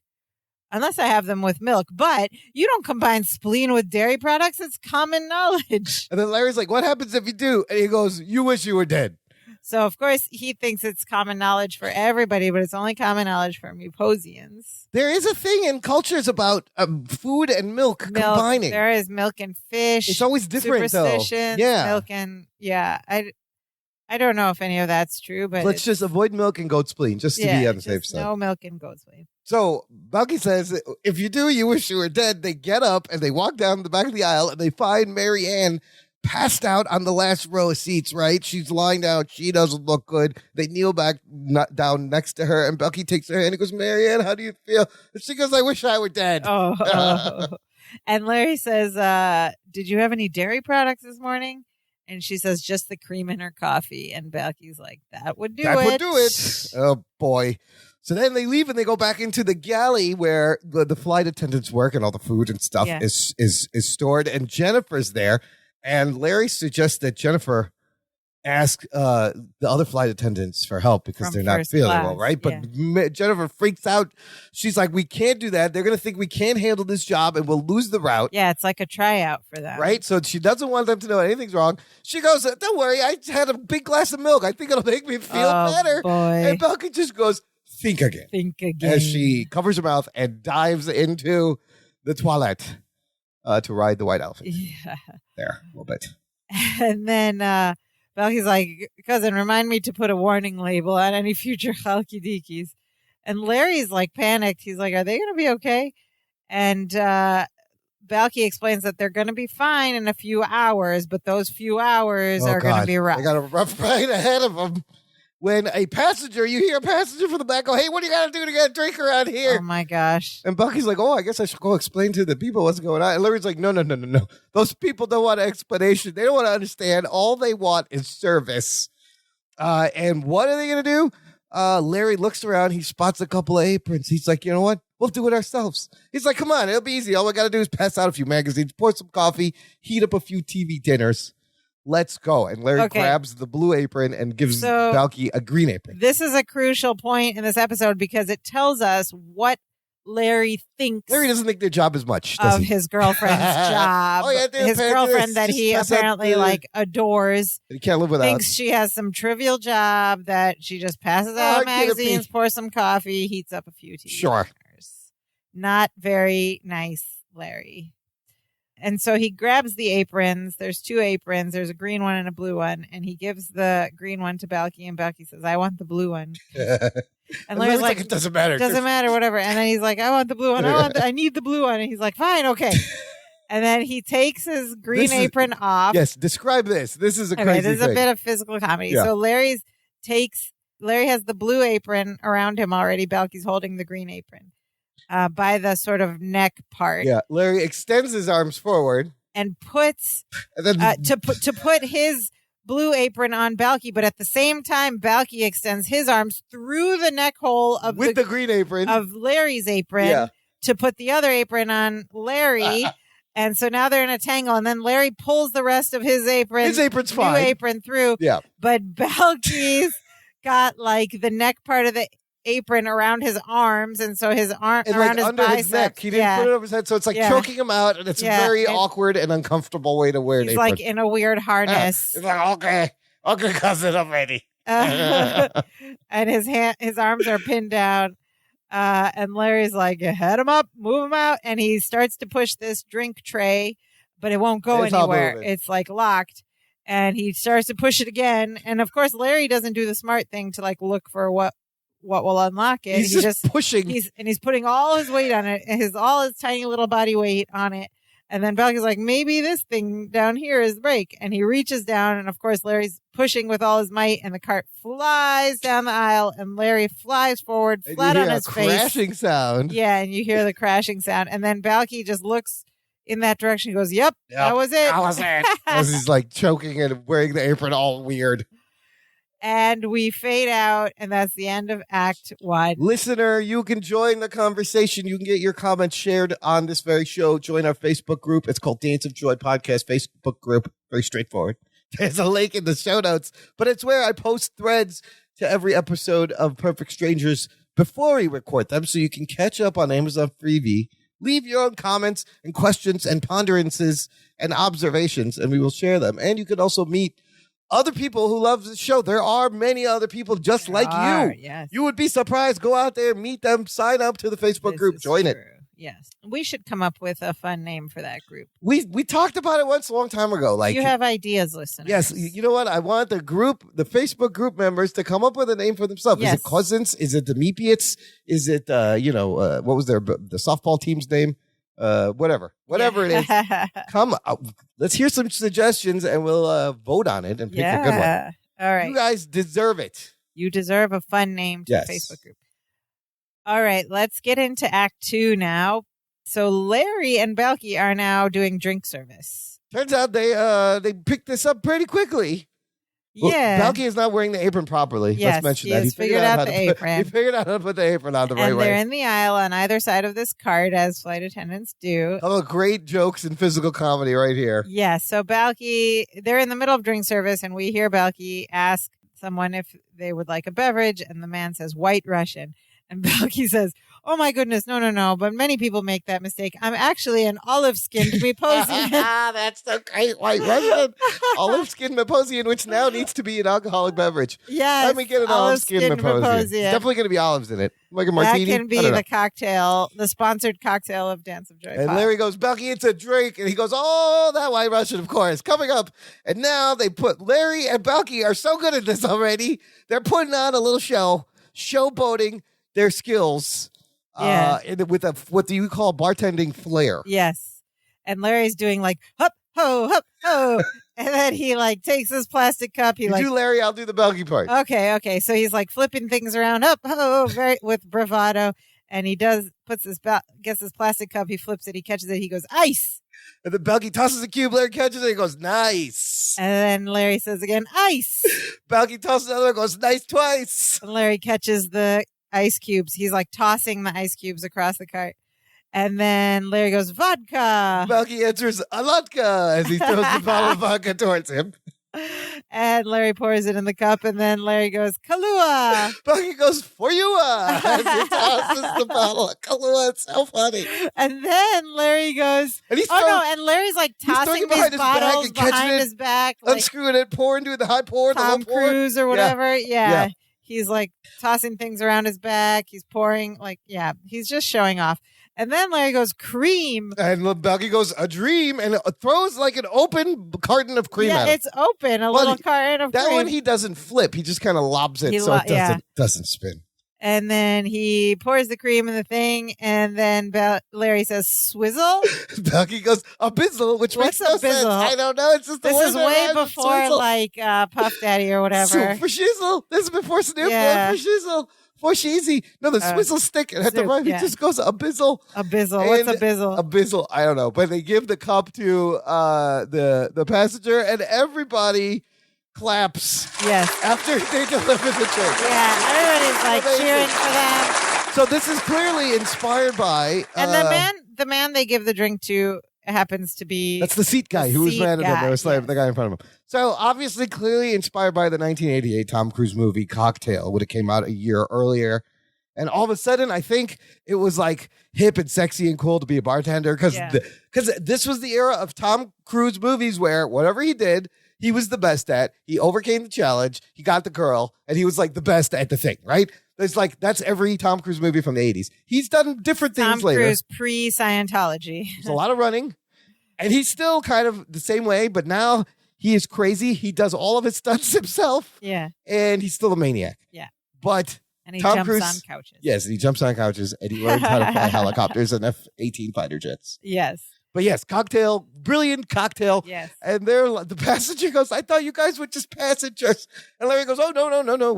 unless I have them with milk. But you don't combine spleen with dairy products. It's common knowledge. And then Larry's like, what happens if you do? And he goes, you wish you were dead. So, of course, he thinks it's common knowledge for everybody, but it's only common knowledge for Myposians. There is a thing in cultures about food and milk combining. There is milk and fish. It's always different, superstitions, though. Yeah. Milk and, I don't know if any of that's true, but let's just avoid milk and goat spleen, just to be on the safe side. No milk and goat spleen. So, Belky says, if you do, you wish you were dead. They get up and they walk down the back of the aisle and they find Marianne passed out on the last row of seats, right? She's lying down. She doesn't look good. They kneel back down next to her, and Belky takes her hand and goes, Marianne, how do you feel? And she goes, I wish I were dead. Oh. And Larry says, did you have any dairy products this morning? And she says, just the cream in her coffee. And Belky's like, that would do it. Oh, boy. So then they leave and they go back into the galley where the flight attendants work and all the food and stuff is stored. And Jennifer's there. And Larry suggests that Jennifer ask the other flight attendants for help because they're not feeling well, right? But Jennifer freaks out. She's like, we can't do that. They're going to think we can't handle this job and we'll lose the route. Yeah, it's like a tryout for them. Right? So she doesn't want them to know anything's wrong. She goes, don't worry. I had a big glass of milk. I think it'll make me feel better. Boy. And Belky just goes, Think again. Think again. As she covers her mouth and dives into the toilet to ride the white elephant. Yeah. There, a little bit. And then Balky's like, cousin, remind me to put a warning label on any future Chalkidikis. And Larry's like panicked. He's like, are they going to be okay? And Balky explains that they're going to be fine in a few hours, but those few hours are going to be rough. They got a rough ride ahead of them. When you hear a passenger from the back go, hey, what do you got to do to get a drink around here? Oh, my gosh. And Bucky's like, I guess I should go explain to the people what's going on. And Larry's like, no. Those people don't want an explanation. They don't want to understand. All they want is service. And what are they going to do? Larry looks around. He spots a couple of aprons. He's like, you know what? We'll do it ourselves. He's like, come on. It'll be easy. All we got to do is pass out a few magazines, pour some coffee, heat up a few TV dinners. Let's go. And Larry grabs the blue apron and gives Balky a green apron. This is a crucial point in this episode because it tells us what Larry thinks. Larry doesn't think their job is much, of his girlfriend's job. His girlfriend that he apparently adores. He can't live without. Thinks she has some trivial job that she just passes out magazines, pours some coffee, heats up a few tea. Sure. Not very nice, Larry. And so he grabs the aprons. There's 2 aprons. There's a green one and a blue one. And he gives the green one to Balky. And Balky says, I want the blue one. And Larry's like, it doesn't matter. It doesn't matter, whatever. And then he's like, I want the blue one. I need the blue one. And he's like, fine, okay. And then he takes his green apron off. Yes, describe this. This is a crazy This is thing. a bit of physical comedy. Yeah. So Larry has the blue apron around him already. Balky's holding the green apron. By the sort of neck part. Yeah, Larry extends his arms forward and puts to put his blue apron on Balky, but at the same time, Balky extends his arms through the neck hole of the green apron of Larry's apron to put the other apron on Larry. And so now they're in a tangle, and then Larry pulls the rest of his apron. His apron's fine. Apron through. Yeah, but Balky's got like the neck part of the apron around his arms, and so his arm and around like his under bicep. his neck. He didn't put it over his head, so it's like choking him out, and it's a very awkward and uncomfortable way to wear an apron. He's like in a weird harness. He's like, okay, cousin, I'm ready. And his arms are pinned down, and Larry's like, head him up, move him out, and he starts to push this drink tray, but it won't go anywhere. It's like locked. And he starts to push it again, and of course, Larry doesn't do the smart thing to like look for what will unlock it. He's just pushing. He's putting all his weight on it, all his tiny little body weight on it. And then Balky's like, maybe this thing down here is the brake. And he reaches down, and of course Larry's pushing with all his might, and the cart flies down the aisle, and Larry flies forward flat on his face. Crashing sound. Yeah, and you hear the crashing sound. And then Balky just looks in that direction. He goes, yep, that was it. That was it. As he's like choking and wearing the apron all weird. And we fade out, and that's the end of Act 1. Listener, you can join the conversation. You can get your comments shared on this very show. Join our Facebook group. It's called Dance of Joy Podcast Facebook group. Very straightforward. There's a link in the show notes, but it's where I post threads to every episode of Perfect Strangers before we record them, so you can catch up on Amazon Freebie. Leave your own comments and questions and ponderances and observations, and we will share them. And you can also meet other people who love the show. There are many other people just like you. Yes. You would be surprised. Go out there, meet them, sign up to the Facebook group, join it. Yes. We should come up with a fun name for that group. We talked about it once a long time ago. Like, you have ideas, listeners. Yes. You know what? I want the Facebook group members to come up with a name for themselves. Yes. Is it Cousins? Is it the Meepiets? Is it, what was the softball team's name? Whatever it is. Come out. Let's hear some suggestions, and we'll vote on it and pick a good one. All right. You guys deserve it. You deserve a fun name to the Facebook group. All right, let's get into Act 2 now. So Larry and Balky are now doing drink service. Turns out they picked this up pretty quickly. Yeah. Well, Balky is not wearing the apron properly. Yes, let's mention he that. He figured out the apron. He figured out how to put the apron on the right way. And they're in the aisle on either side of this cart, as flight attendants do. Couple of great jokes and physical comedy right here. Yeah, so Balky, they're in the middle of drink service, and we hear Balky ask someone if they would like a beverage, and the man says, White Russian. And Balky says, "Oh my goodness, no, but many people make that mistake. I'm actually an olive-skinned Myposian." That's the great white Russian. Olive-skinned Myposian, which now needs to be an alcoholic beverage. Yes. Let me get an olive-skinned Myposian. Definitely going to be olives in it. Like a martini. That can be the cocktail, the sponsored cocktail of Dance of Joy. And Larry goes, "Balky, it's a drink." And he goes, "Oh, that white Russian, of course, coming up." And now they put Larry and Balky are so good at this already. They're putting on a little showboating their skills with what do you call bartending flair? Yes. And Larry's doing like, hup, ho, and then he like takes his plastic cup. You do Larry, I'll do the Balky part. Okay. So he's like flipping things around, up, ho, very with bravado. And he gets his plastic cup, he flips it, he catches it, he goes, "Ice." And then Balky tosses the cube, Larry catches it, he goes, "Nice." And then Larry says again, "Ice." Balky tosses the other one, goes, "Nice twice." And Larry catches the ice cubes. He's like tossing the ice cubes across the cart. And then Larry goes, "Vodka." Balky answers, "Alatka," as he throws the bottle of vodka towards him. And Larry pours it in the cup, and then Larry goes, "Kahlua." Balky goes, "For you," as he tosses the bottle of Kahlua. It's so funny. And then Larry goes, and and Larry's like tossing these bottles behind his back. Like, unscrewing it, pouring, doing the high pour, Tom the low pour. Cruise or whatever. Yeah. He's like tossing things around his back. He's pouring, he's just showing off. And then Larry goes, "Cream." And Balky goes, "A dream," and throws like an open carton of cream at him. It's open, little carton of cream. That one he doesn't flip. He just kind of lobs it it doesn't spin. And then he pours the cream in the thing, and then Larry says, "Swizzle." Balky goes, "Abizzle," which makes no sense. I don't know. It's just the this is way before Puff Daddy or whatever. Soup for shizzle. This is before Snoop Dogg for shizzle. For sheezy. No, the swizzle stick. And at the right, he just goes, "Abizzle." Abizzle. What's Abizzle? Abizzle. I don't know. But they give the cup to the passenger, and everybody claps. Yes. After they deliver the drink. Yeah, everybody's like cheering for them. So this is clearly inspired by and the man they give the drink to happens to be that's the seat guy who was mad at him. There was the guy in front of him. So obviously clearly inspired by the 1988 Tom Cruise movie Cocktail, when it came out a year earlier. And all of a sudden, I think it was like hip and sexy and cool to be a bartender because this was the era of Tom Cruise movies where whatever he did, he was the best at. He overcame the challenge. He got the girl, and he was like the best at the thing, right? That's every Tom Cruise movie from the 80s. He's done different things later. Tom Cruise pre-Scientology. There's a lot of running, and he's still kind of the same way, but now he is crazy. He does all of his stunts himself. Yeah. And he's still a maniac. Yeah. But and he Tom jumps Cruise, on couches. Yes, and he jumps on couches, and he learns how to fly helicopters and F-18 fighter jets. Yes. But yes, cocktail, brilliant cocktail. Yes. And the passenger goes, "I thought you guys were just passengers." And Larry goes, "Oh, no.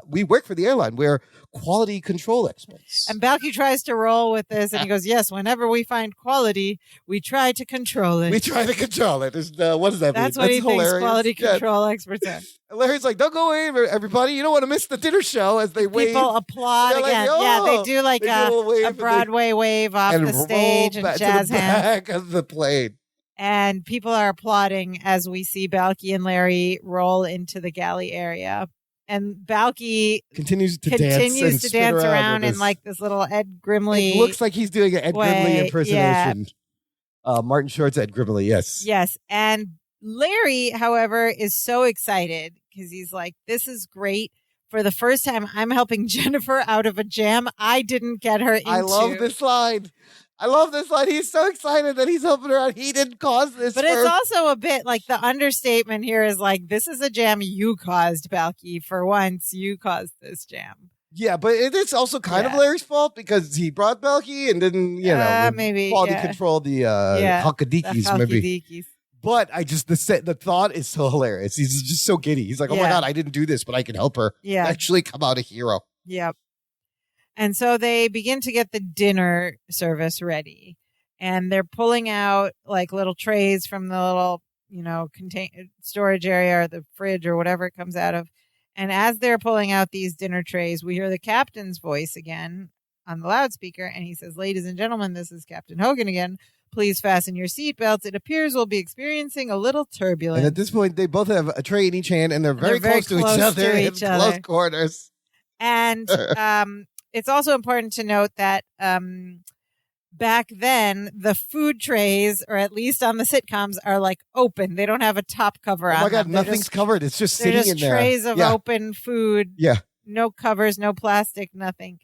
We work for the airline. We're quality control experts." And Balky tries to roll with this, and he goes, "Yes, whenever we find quality, we try to control it." We try to control it. What does that mean? That's what he thinks quality control experts are. And Larry's like, "Don't go away, everybody. You don't want to miss the dinner show," as they wave. People applaud again. Like, yeah, they do like a Broadway wave off the stage and jazz hands. Back of the plane. And people are applauding as we see Balky and Larry roll into the galley area. And Balky continues to dance around in like this little Ed Grimley. It looks like he's doing an Ed Grimley impersonation. Yeah. Martin Short's Ed Grimley, yes. Yes. And Larry, however, is so excited because he's like, "This is great. For the first time, I'm helping Jennifer out of a jam I didn't get her into." I love this line. He's so excited that he's helping her out. He didn't cause this. But it's also a bit like the understatement here is like, this is a jam you caused, Balky. For once, you caused this jam. Yeah, but it's also kind of Larry's fault because he brought Balky and didn't, maybe quality control the Huckadikis, maybe. But the thought is so hilarious. He's just so giddy. He's like, "Oh my God, I didn't do this, but I can help her actually come out a hero." Yep. And so they begin to get the dinner service ready, and they're pulling out like little trays from the little, storage area or the fridge or whatever it comes out of. And as they're pulling out these dinner trays, we hear the captain's voice again on the loudspeaker. And he says, "Ladies and gentlemen, this is Captain Hogan again. Please fasten your seatbelts. It appears we'll be experiencing a little turbulence." And at this point, they both have a tray in each hand, and they're very close to each other in close quarters. And it's also important to note that back then, the food trays, or at least on the sitcoms, are like open. They don't have a top cover on them. Oh my God, nothing's covered. It's just sitting in there. Trays of open food. Yeah. No covers, no plastic, nothing.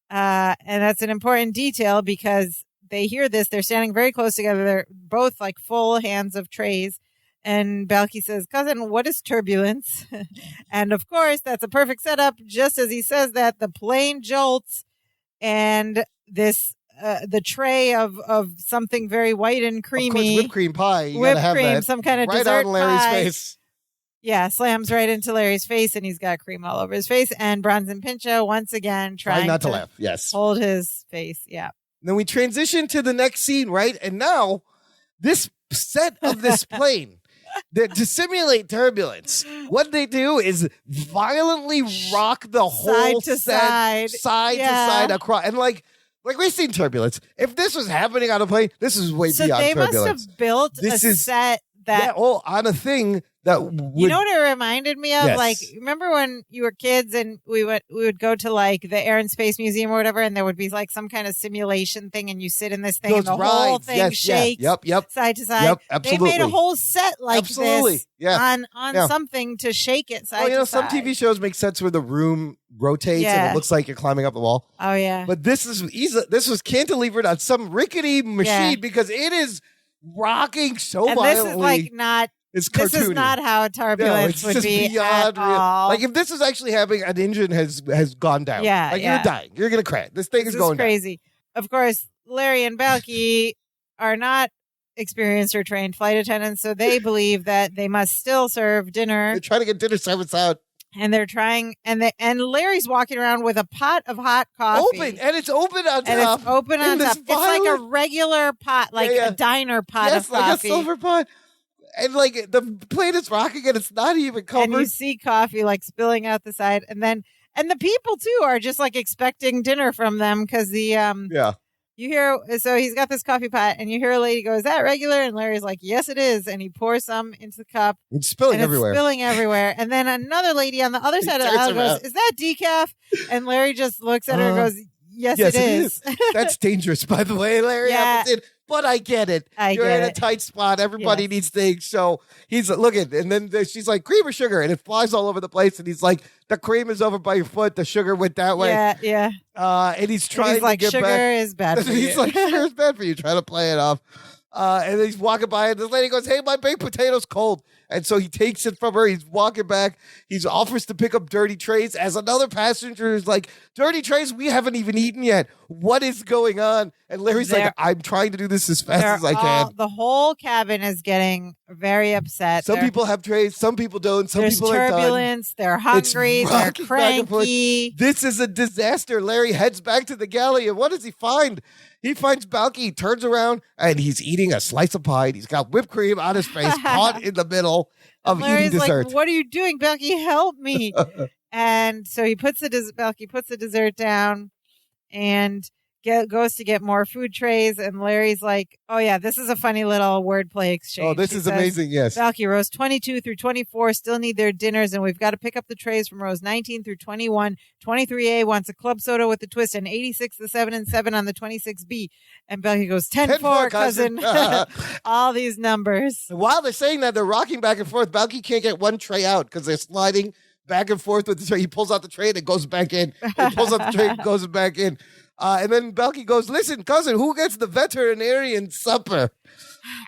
And that's an important detail because they hear this. They're standing very close together. They're both like full hands of trays. And Balki says, cousin, what is turbulence? And of course, that's a perfect setup. Just as he says that, the plane jolts and this the tray of something very white and creamy. Of course, whipped cream pie. You whipped gotta have cream, that. some kind of right dessert on Larry's pie. face. Yeah, slams right into Larry's face, and he's got cream all over his face. And Bronson Pinchot, once again, trying not to laugh. Yes. Hold his face. Yeah. Then we transition to the next scene, right? And now this set of this plane, to simulate turbulence, what they do is violently rock the whole side to set, side to side across. And like we've seen turbulence. If this was happening on a plane, this is way beyond turbulence. So they must have built a set that on a thing that would, you know what it reminded me of? Yes. Like, remember when you were kids and we would go to like the Air and Space Museum or whatever, and there would be like some kind of simulation thing, and you sit in this thing, and the whole thing shakes side to side. Yep, absolutely. They made a whole set like this on something to shake it side to some side. TV shows make sets where the room rotates and it looks like you're climbing up the wall. Oh yeah. But this was cantilevered on some rickety machine because it is rocking so and violently. This is like not. It's cartoony. This is not how turbulence would be beyond at all. Like if this is actually happening, an engine has gone down. Yeah, you're dying. You're gonna crash. This thing is going crazy. Down. Of course, Larry and Balki are not experienced or trained flight attendants, so they believe that they must still serve dinner. They're trying to get dinner service out. And they're trying, and Larry's walking around with a pot of hot coffee. Open, and it's open on top. And it's open on top. It's like a regular pot, like a diner pot of coffee. Like a silver pot. And like the plane is rocking and it's not even covered. And you see coffee like spilling out the side. And the people too are just like expecting dinner from them because you hear, so he's got this coffee pot and you hear a lady go, is that regular? And Larry's like, yes, it is. And he pours some into the cup. It's spilling everywhere. And then another lady on the other side of the aisle goes, is that decaf? And Larry just looks at her and goes, yes, it is. That's dangerous, by the way, Larry. But I get it. You're in a tight spot. Everybody needs things. So he's looking. And then she's like, cream or sugar? And it flies all over the place. And he's like, the cream is over by your foot. The sugar went that way. Yeah. And he's trying to get sugar back. Is bad for you. He's like, sugar is bad for you. Trying to play it off. And then he's walking by and this lady goes, hey, my baked potato's cold. And so he takes it from her. He's walking back. He offers to pick up dirty trays as another passenger is like, dirty trays we haven't even eaten yet. What is going on? And Larry's like, I'm trying to do this as fast as I can. The whole cabin is getting very upset. Some people have trays. Some people don't. Some people are done. There's turbulence. They're hungry. They're cranky. This is a disaster. Larry heads back to the galley. And what does he find? He finds Balki, he turns around, and he's eating a slice of pie. He's got whipped cream on his face, caught in the middle of Larry's eating dessert. Like, what are you doing, Balki? Help me. And so Balki puts the dessert down and goes to get more food trays. And Larry's like, oh, yeah, this is a funny little wordplay exchange. Oh, this is amazing, yes. Balki, rows 22 through 24 still need their dinners, and we've got to pick up the trays from rows 19 through 21. 23A wants a club soda with a twist, and 86 the 7 and 7 on the 26B. And Balki goes, 10-4, cousin. All these numbers. While they're saying that, they're rocking back and forth. Balki can't get one tray out because they're sliding back and forth with the tray. He pulls out the tray and it goes back in. He pulls out the tray and goes back in. And then Balki goes, listen, cousin, who gets the veterinarian supper?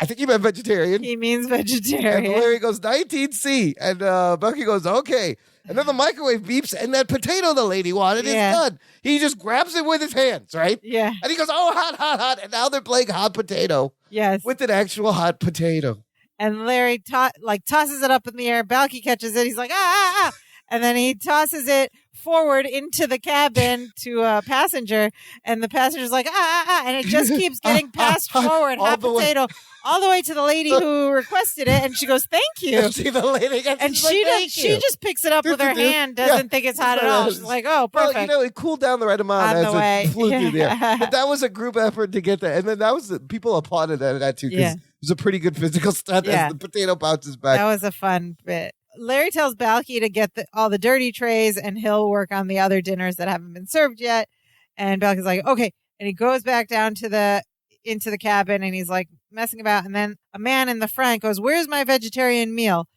I think he meant vegetarian. He means vegetarian. And Larry goes, 19C. And Balki goes, okay. And then the microwave beeps, and that potato the lady wanted is done. He just grabs it with his hands, right? Yeah. And he goes, oh, hot, hot, hot. And now they're playing hot potato. Yes. With an actual hot potato. And Larry tosses it up in the air. Balki catches it. He's like, ah. And then he tosses it forward into the cabin to a passenger, and the passenger's like, and it just keeps getting passed forward, hot potato, all the way to the lady who requested it, and she goes, thank you. See the lady gets and she just picks it up with her hand, doesn't think it's hot at all. She's like, oh, perfect. Well, it cooled down the right amount as it flew through the air. But that was a group effort to get that. And then that was, people applauded that too, because it was a pretty good physical stunt as the potato bounces back. That was a fun bit. Larry tells Balky to get all the dirty trays and he'll work on the other dinners that haven't been served yet. And Balky's like, okay. And he goes back down to into the cabin and he's like messing about. And then a man in the front goes, where's my vegetarian meal?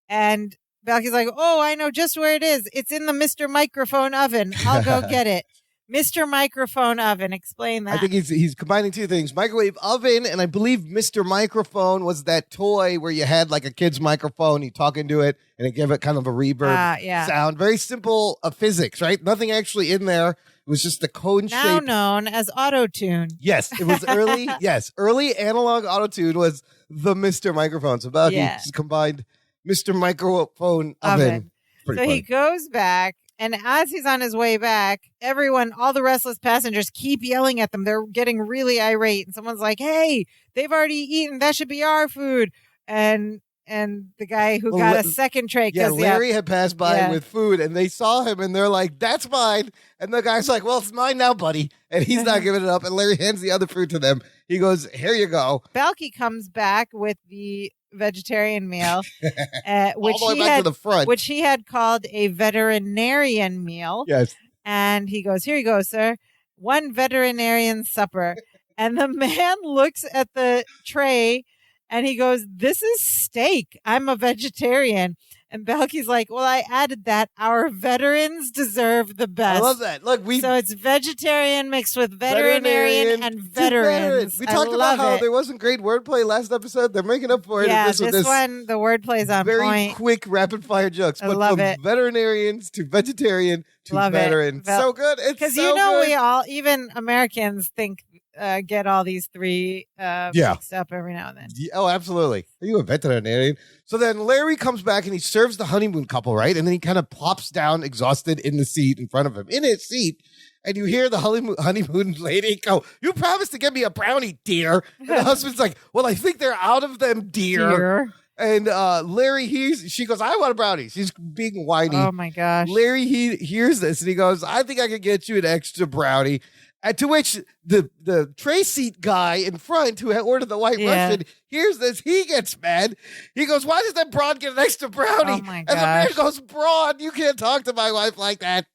And Balky's like, oh, I know just where it is. It's in the Mr. Microphone oven. I'll go get it. Mr. Microphone oven. Explain that. I think he's combining two things. Microwave oven, and I believe Mr. Microphone was that toy where you had like a kid's microphone, you talk into it, and it gave it kind of a reverb sound. Very simple physics, right? Nothing actually in there. It was just the cone shape. Now known as auto-tune. Yes, it was early. Early analog auto-tune was the Mr. Microphone. So about he just combined Mr. Microphone oven. So funny. He goes back. And as he's on his way back, all the restless passengers keep yelling at them. They're getting really irate. And someone's like, hey, they've already eaten. That should be our food. And the guy who got a second tray. Larry had passed by with food and they saw him and they're like, that's mine. And the guy's like, well, it's mine now, buddy. And he's not giving it up. And Larry hands the other food to them. He goes, here you go. Balky comes back with the vegetarian meal, which he had called a veterinarian meal. Yes. And he goes, here you go, sir. One veterinarian supper. And the man looks at the tray and he goes, this is steak. I'm a vegetarian. And Balky's like, well, I added that. Our veterans deserve the best. I love that. Look, so it's vegetarian mixed with veterinarian and veterans. We talked about how there wasn't great wordplay last episode. They're making up for it. Yeah, this one, the wordplay's on very point. Very quick, rapid fire jokes. But love from it. Veterinarians to vegetarian to veterans. So good. It's so good. We all, even Americans, get all these three mixed up every now and then. Oh, absolutely. Are you a veterinarian? So then Larry comes back and he serves the honeymoon couple, right? And then he kind of plops down exhausted in the seat in front of him. In his seat. And you hear the honeymoon lady go, you promised to get me a brownie, dear. And the husband's like, well, I think they're out of them, dear. And Larry she goes, I want a brownie. She's being whiny. Oh, my gosh. Larry, he hears this and he goes, I think I could get you an extra brownie. To which the tray seat guy in front who had ordered the White Russian hears this. He gets mad. He goes, why does that broad get an extra brownie? Oh, my gosh. And the man goes, broad, you can't talk to my wife like that.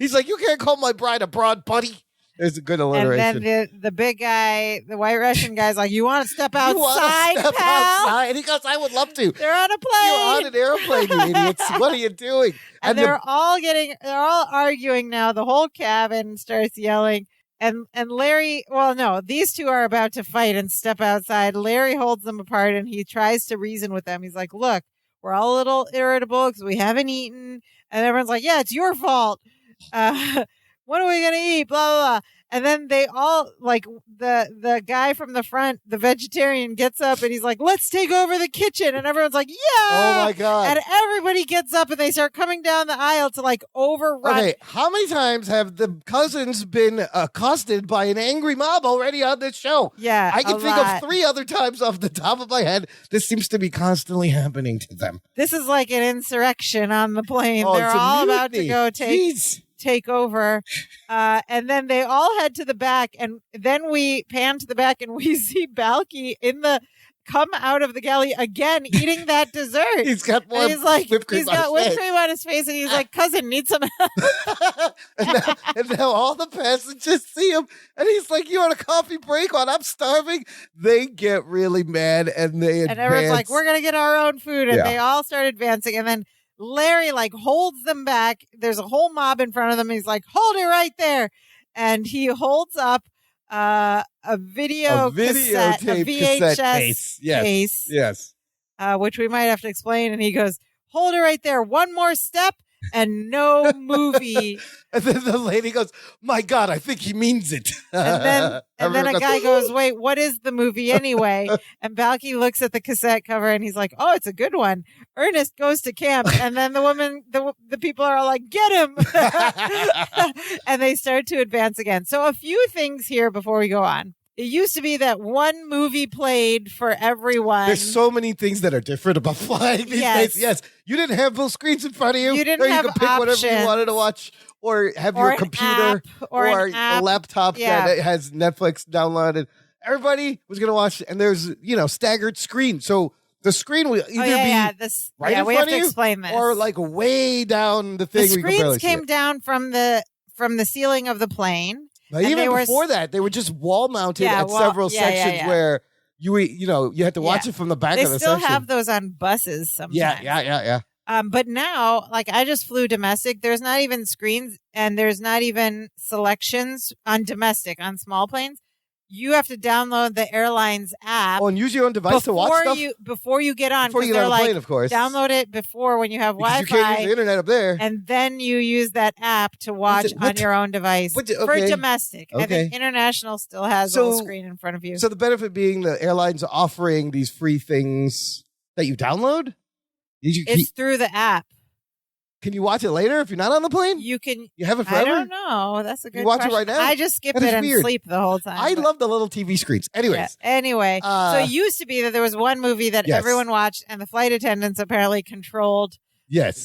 He's like, you can't call my bride a broad, buddy. There's a good alliteration. And then the big guy, the White Russian guy's like, you want to step outside, pal? Outside? And he goes, I would love to. They're on a plane. You're on an airplane, you idiots. What are you doing? And they're all arguing now. The whole cabin starts yelling. And Larry, these two are about to fight and step outside. Larry holds them apart and he tries to reason with them. He's like, look, we're all a little irritable because we haven't eaten. And everyone's like, yeah, it's your fault. What are we going to eat? Blah, blah, blah. And then they all, like, the guy from the front, the vegetarian, gets up and he's like, let's take over the kitchen. And everyone's like, yeah. Oh, my God. And everybody gets up and they start coming down the aisle to, like, overrun. Okay, how many times have the cousins been accosted by an angry mob already on this show? Yeah, I can think of 3 other times off the top of my head. This seems to be constantly happening to them. This is like an insurrection on the plane. They're all about to go take over. And then they all head to the back, and then we pan to the back and we see Balky come out of the galley again eating that dessert. He's got more whipped cream on his face, and he's like, cousin, need some help. and now all the passengers see him, and he's like, you want a coffee break while I'm starving? They get really mad, and they advance. And everyone's like, we're going to get our own food, and they all start advancing, and then Larry holds them back. There's a whole mob in front of them. He's like, hold it right there. And he holds up a videotape cassette, a VHS case. Yes. Which we might have to explain. And he goes, hold it right there. One more step and no movie. And then the lady goes, my God, I think he means it. And then a guy goes, wait, what is the movie anyway? And Balky looks at the cassette cover and he's like, oh, it's a good one. Ernest Goes to Camp. And then the people are all like, get him. And they start to advance again. So a few things here before we go on. It used to be that one movie played for everyone. There's so many things that are different about flying these days. Yes. You didn't have those screens in front of you. You didn't have could pick options. Whatever you wanted to watch, or have your computer or a laptop that has Netflix downloaded. Everybody was going to watch, and there's, staggered screen. So The screen will either be This, right in we front have of to you explain this. or like way down the thing. The screens came down from the ceiling of the plane. But even before that, they were just wall mounted at several sections where you had to watch it from the back of the section. They still have those on buses sometimes. Yeah. But now, like I just flew domestic. There's not even screens and there's not even selections on domestic on small planes. You have to download the airline's app. Oh, and use your own device to watch stuff? Before you get on. Before you get on the plane, of course. Download it before when you have Wi-Fi. You can't use the internet up there. And then you use that app to watch on your own device for domestic. Okay. I think international still has a little screen in front of you. So the benefit being the airlines offering these free things that you download? It's through the app. Can you watch it later if you're not on the plane? You can. You have it forever? I don't know. That's a good question. Watch it right now? I just skip it and sleep the whole time. I love the little TV screens. Anyways. Yeah. Anyway, so it used to be that there was one movie that everyone watched and the flight attendants apparently controlled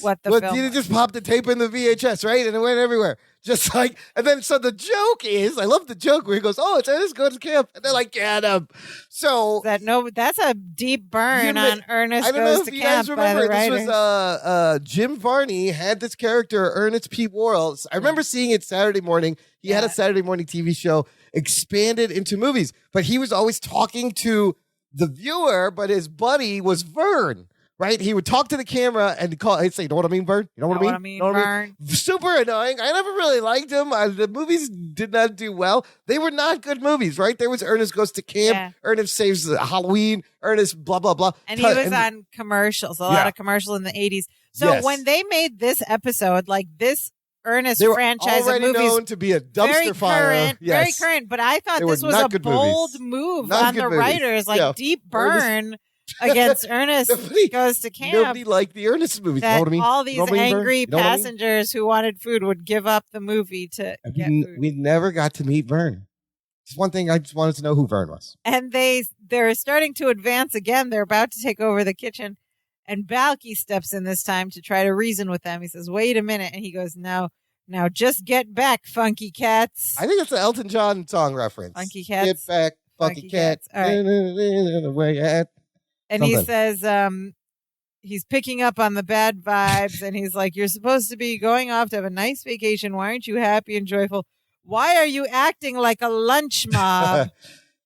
what the film you just popped the tape in the VHS, right? And it went everywhere. Just like, and then so the joke is, I love the joke where he goes, "Oh, it's Ernest goes to camp," and they're like, "Get him." So that's a deep burn on Ernest goes to camp. I don't know if you guys remember. This was Jim Varney had this character Ernest P. Worrell. I remember seeing it Saturday morning. He had a Saturday morning TV show expanded into movies, but he was always talking to the viewer. But his buddy was Vern. Right? He would talk to the camera and he'd say, "You know what I mean, Vern? You know what I mean? Vern." Super annoying. I never really liked him. The movies did not do well. They were not good movies, right? There was Ernest Goes to Camp, Ernest Saves Halloween, Ernest blah, blah, blah. And he was on commercials, a lot of commercials in the 80s. So when they made this episode, like this Ernest franchise of movies, known to be a dumpster fire. Very current. But I thought this was a bold move on the writers, like deep burn. Against Ernest Goes to Camp. Nobody liked the Ernest movies. You know what I mean? All these angry passengers who wanted food would give up the movie to get food. We never got to meet Vern. It's one thing I just wanted to know who Vern was. And they're starting to advance again. They're about to take over the kitchen. And Balky steps in this time to try to reason with them. He says, "Wait a minute." And he goes, "Now just get back, funky cats." I think that's an Elton John song reference. Funky cats. Get back, funky cats. All right. And he says he's picking up on the bad vibes. And he's like, "You're supposed to be going off to have a nice vacation. Why aren't you happy and joyful? Why are you acting like a lunch mob?"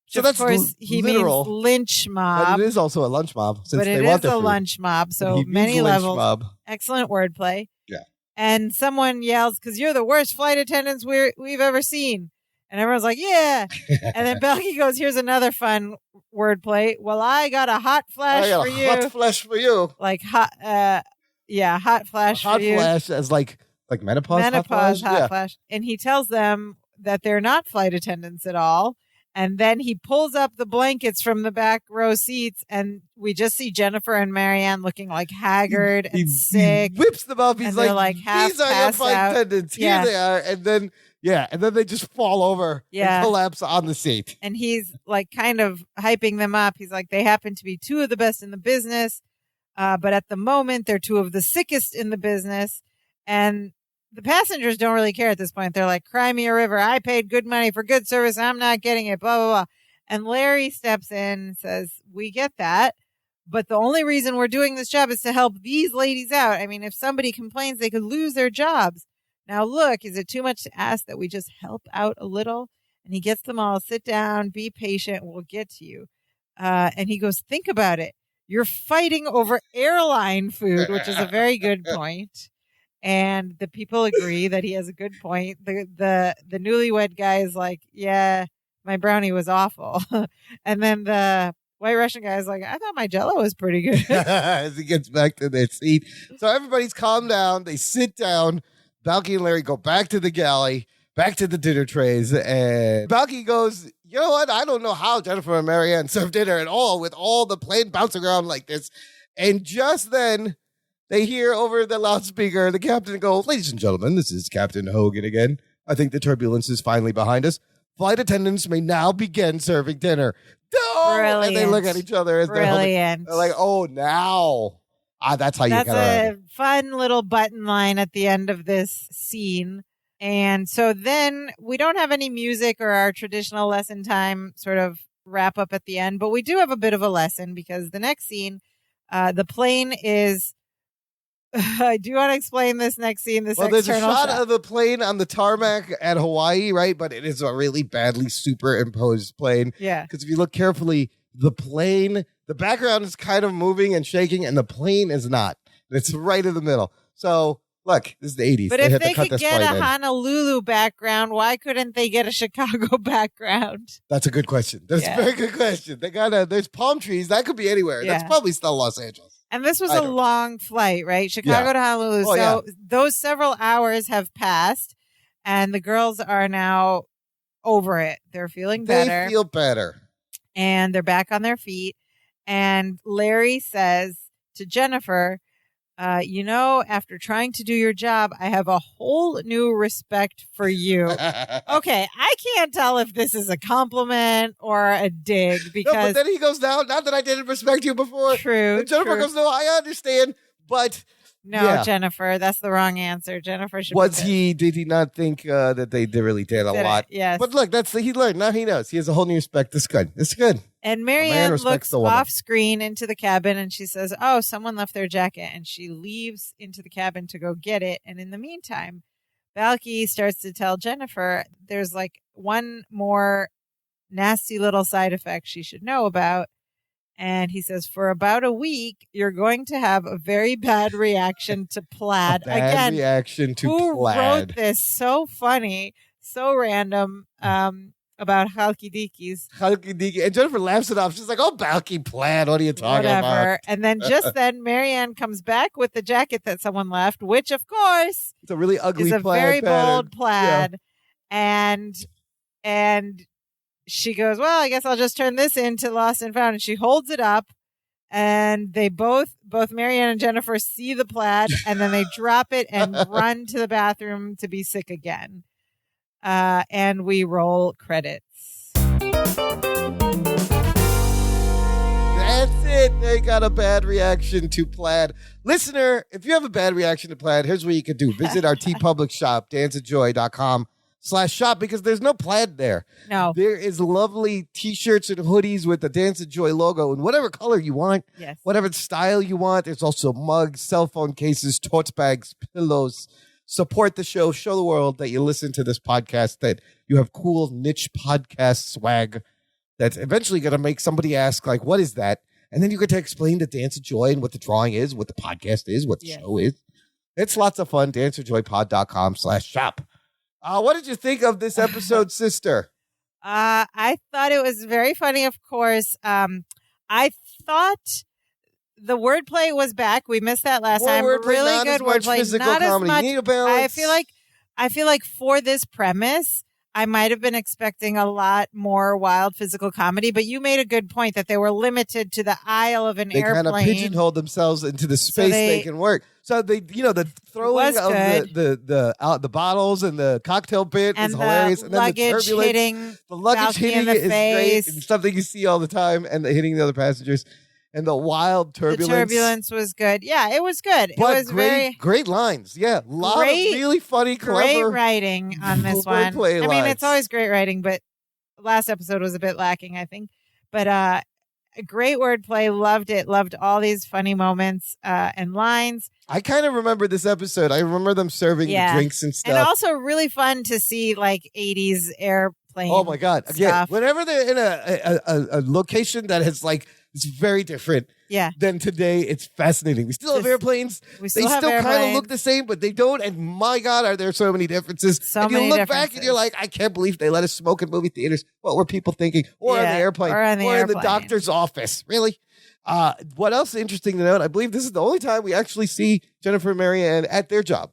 So that's he literal. means lynch mob. But it is also a lunch mob. But it is a lunch mob. So many levels. Mob. Excellent wordplay. Yeah. And someone yells, "Because you're the worst flight attendants we've ever seen." And everyone's like, "Yeah." And then Belky goes, "Here's another fun wordplay. Well, I got a hot flash for you." Hot flash for you. Like hot flash for you. Hot flash as like menopause hot flash. And he tells them that they're not flight attendants at all. And then he pulls up the blankets from the back row seats, and we just see Jennifer and Marianne looking like haggard and sick. He whips them up. He's like half "These are your flight attendants. Here they are." And then they just fall over and collapse on the seat. And he's like kind of hyping them up. He's like, "They happen to be two of the best in the business, but at the moment, they're two of the sickest in the business." And the passengers don't really care at this point. They're like, "Cry me a river. I paid good money for good service. I'm not getting it, blah, blah, blah." And Larry steps in and says, "We get that. But the only reason we're doing this job is to help these ladies out. I mean, if somebody complains, they could lose their jobs. Now, look, is it too much to ask that we just help out a little?" And he gets them all, "Sit down, be patient. We'll get to you." And he goes, "Think about it. You're fighting over airline food," which is a very good point. And the people agree that he has a good point. The newlywed guy is like, "Yeah, my brownie was awful." And then the White Russian guy is like, "I thought my Jell-O was pretty good." As he gets back to their seat. So everybody's calmed down. They sit down. Balky and Larry go back to the galley, back to the dinner trays. And Balky goes, "You know what? I don't know how Jennifer and Marianne served dinner at all with all the plane bouncing around like this." And just then, they hear over the loudspeaker the captain go, "Ladies and gentlemen, this is Captain Hogan again. I think the turbulence is finally behind us. Flight attendants may now begin serving dinner." Brilliant. And they look at each other as they're like, "Oh, now." That's how you get That's a fun little button line at the end of this scene. And so then we don't have any music or our traditional lesson time sort of wrap up at the end, but we do have a bit of a lesson because the next scene, The plane is. I do want to explain this next scene. There's a shot of the plane on the tarmac at Hawaii, right? But it is a really badly superimposed plane. Yeah. Because if you look carefully, the background is kind of moving and shaking, and the plane is not. It's right in the middle. So, look, this is the 80s. But if they could get a Honolulu background, why couldn't they get a Chicago background? That's a good question. That's a very good question. There's palm trees. That could be anywhere. Yeah. That's probably still Los Angeles. And this was a long flight, right? Chicago to Honolulu. Those several hours have passed, and the girls are now over it. They're feeling better. They feel better. And they're back on their feet. And Larry says to Jennifer, after trying to do your job, I have a whole new respect for you. Okay, I can't tell if this is a compliment or a dig because. No, but then he goes down. Not that I didn't respect you before. True. And Jennifer goes, no, I understand, but. No, Jennifer, that's the wrong answer. Jennifer should. Did he not think that they really did a lot? Yes. But look, he learned. Now he knows. He has a whole new respect. It's good. It's good. And Marianne looks off screen into the cabin and she says, oh, someone left their jacket. And she leaves into the cabin to go get it. And in the meantime, Balky starts to tell Jennifer there's like one more nasty little side effect she should know about. And he says, for about a week, you're going to have a very bad reaction to plaid. Reaction to who plaid. Who wrote this? So funny, so random about halky dikis. And Jennifer laughs it off. She's like, oh, Balky plaid. What are you talking about? And then then Marianne comes back with the jacket that someone left, which, of course, it's a really ugly is a plaid very pattern. bold plaid. Yeah. And she goes, well, I guess I'll just turn this into Lost and Found. And she holds it up and they both Marianne and Jennifer see the plaid and then they drop it and run to the bathroom to be sick again. And we roll credits. That's it. They got a bad reaction to plaid. Listener, if you have a bad reaction to plaid, here's what you can do. Visit our TeePublic shop, danceofjoy.com/shop, because there's no plaid there. No. There is lovely t-shirts and hoodies with the Dance of Joy logo in whatever color you want. Yes. Whatever style you want. There's also mugs, cell phone cases, tote bags, pillows. Support the show. Show the world that you listen to this podcast, that you have cool niche podcast swag that's eventually going to make somebody ask, like, what is that? And then you get to explain the Dance of Joy and what the drawing is, what the podcast is, what the show is. It's lots of fun. danceofjoypod.com/shop. What did you think of this episode, sister? I thought it was very funny, of course. I thought the wordplay was back. We missed that last time. Really good wordplay. Not as much. You need a balance. I feel like for this premise, I might have been expecting a lot more wild physical comedy, but you made a good point that they were limited to the aisle of an airplane. They kind of pigeonholed themselves into the space they can work. So they, the throwing of the bottles and the cocktail bit is hilarious, and then the turbulence, the luggage hitting it is great, and something you see all the time, and hitting the other passengers. And the wild turbulence. The turbulence was good. Yeah, it was good. But it was great lines. Yeah, a lot of really funny, clever. Great writing on this one. I mean, it's always great writing, but last episode was a bit lacking, I think. But great wordplay. Loved it. Loved all these funny moments and lines. I kind of remember this episode. I remember them serving drinks and stuff. And also really fun to see like 80s airplane. Oh my God. Stuff. Yeah. Whenever they're in a location that has like, it's very different than today. It's fascinating. We still have airplanes. They still kind of look the same, but they don't. And my God, are there so many differences. And you look back and you're like, I can't believe they let us smoke in movie theaters. What were people thinking? Or on the airplane. Or in the doctor's office. Really? What else is interesting to note? I believe this is the only time we actually see Jennifer and Marianne at their job.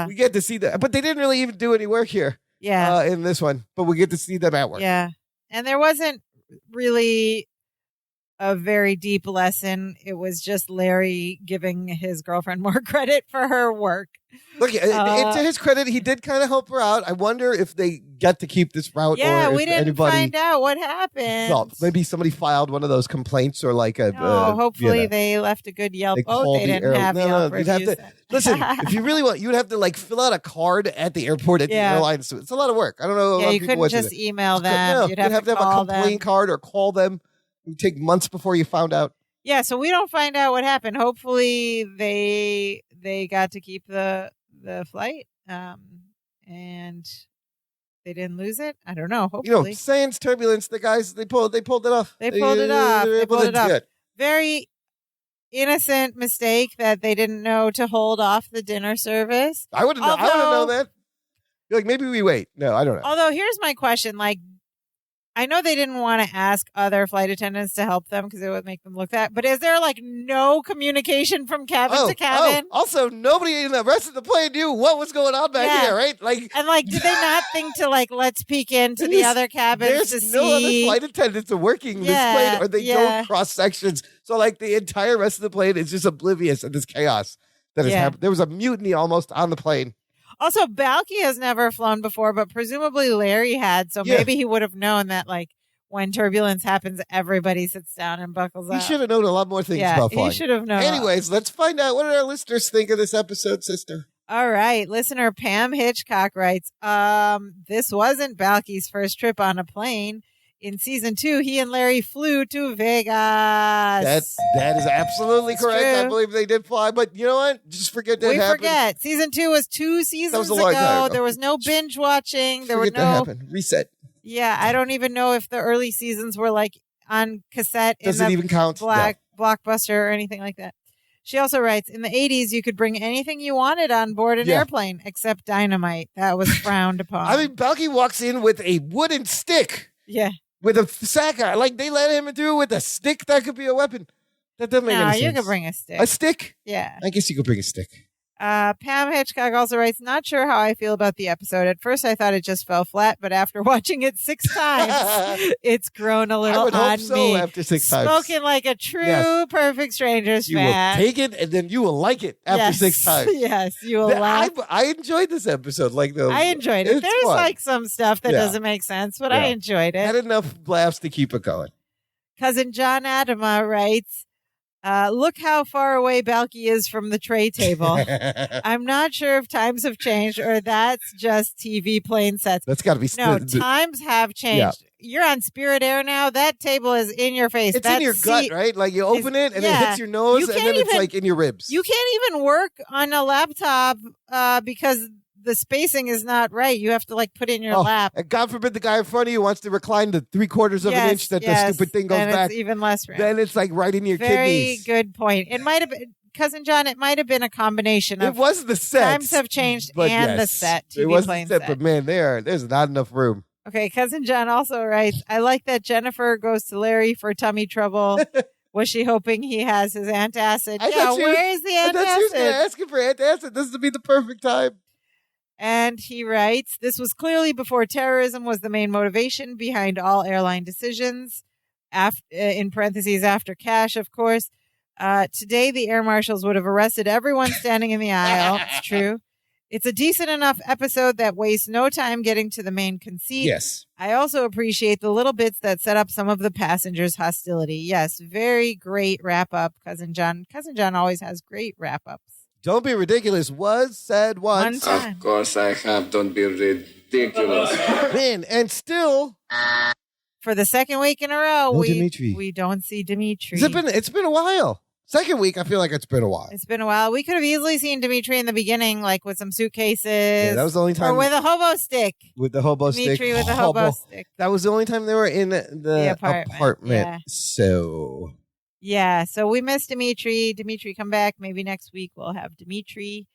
We get to see that. But they didn't really even do any work here in this one. But we get to see them at work. Yeah. And there wasn't really a very deep lesson. It was just Larry giving his girlfriend more credit for her work. Look, to his credit, he did kind of help her out. I wonder if they get to keep this route. Yeah, or if we didn't find out what happened. Well, maybe somebody filed one of those complaints or like a. Hopefully they left a good Yelp. They didn't have Yelp reviews. You'd have to, listen, if you really want, you'd have to like fill out a card at the airport at the airline. So it's a lot of work. I don't know. Yeah, you couldn't just email them. You'd have to have a complaint card or call them. It would take months before you found out. Yeah, so we don't find out what happened. Hopefully they got to keep the flight, and they didn't lose it. I don't know. Hopefully, sans turbulence. The guys they pulled it off. They pulled it off. They pulled it off. Good. Very innocent mistake that they didn't know to hold off the dinner service. I wouldn't know that. You're like, maybe we wait. No, I don't know. Although here's my question: like, I know they didn't want to ask other flight attendants to help them because it would make them look that. But is there like no communication from cabin to cabin? Also, nobody in the rest of the plane knew what was going on back here, right? Did they not think to let's peek into the other cabins to see? There's no other flight attendants working this plane, or they don't cross sections. So the entire rest of the plane is just oblivious of this chaos that has happened. There was a mutiny almost on the plane. Also, Balky has never flown before, but presumably Larry had, so maybe he would have known that, when turbulence happens, everybody sits down and buckles up. He should have known a lot more things about flying. He should have known. Anyways, let's find out what did our listeners think of this episode, sister. All right. Listener Pam Hitchcock writes, this wasn't Balky's first trip on a plane. In season 2, he and Larry flew to Vegas. That is absolutely correct. True. I believe they did fly, but you know what? Just forget that happened. We forget. Season 2 was 2 seasons ago. There was no binge watching. There that happened. Reset. Yeah, I don't even know if the early seasons were on cassette. Does it even count? Blockbuster or anything like that. She also writes, in the 80s, you could bring anything you wanted on board an airplane except dynamite. That was frowned upon. I mean, Balky walks in with a wooden stick. Yeah. With a sack. They let him do it with a stick. That could be a weapon. That doesn't make any sense. No, you could bring a stick. A stick? Yeah. I guess you could bring a stick. Pam Hitchcock also writes, not sure how I feel about the episode. At first, I thought it just fell flat, but after watching it 6 times, it's grown a little on me. I would hope so after 6 times. Spoken like a true Perfect Strangers fan. You will take it, and then you will like it after 6 times. Yes, you will laugh. I enjoyed this episode. I enjoyed it. There's fun. Some stuff that doesn't make sense, but I enjoyed it. Had enough laughs to keep it going. Cousin John Adama writes, look how far away Balky is from the tray table. I'm not sure if times have changed or that's just TV plane sets. That's got to be... No, times have changed. Yeah. You're on Spirit Air now. That table is in your face. It's in your gut, right? You open it and it hits your nose and then it's in your ribs. You can't even work on a laptop because the spacing is not right. You have to put it in your lap. And God forbid the guy in front of you wants to recline the 3/4 of an inch that the stupid thing goes back. It's even less room. Then it's right in your kidneys. Very good point. It might have been, Cousin John, it might have been a combination of... It was the set. Times have changed and the set. TV it was plane the set. But man, there's not enough room. Okay, Cousin John also writes, I like that Jennifer goes to Larry for tummy trouble. Was she hoping he has his antacid? Where is the antacid? I thought she was going to ask him for antacid. This would be the perfect time. And he writes, this was clearly before terrorism was the main motivation behind all airline decisions, in parentheses, after cash, of course. Today, the air marshals would have arrested everyone standing in the aisle. It's true. It's a decent enough episode that wastes no time getting to the main conceit. Yes. I also appreciate the little bits that set up some of the passengers' hostility. Yes, very great wrap-up, Cousin John. Cousin John always has great wrap-ups. Don't be ridiculous was said once. One time. Of course I have. Don't be ridiculous. Man, and still... For the second week in a row, Dimitri. We don't see Dimitri. It's been a while. Second week, I feel like it's been a while. It's been a while. We could have easily seen Dimitri in the beginning, with some suitcases. Yeah, that was the only time. Or with a hobo stick. With the hobo stick. Dimitri with a hobo stick. That was the only time they were in the apartment. Yeah. So... Yeah, so we missed Dimitri. Dimitri, come back. Maybe next week we'll have Dimitri.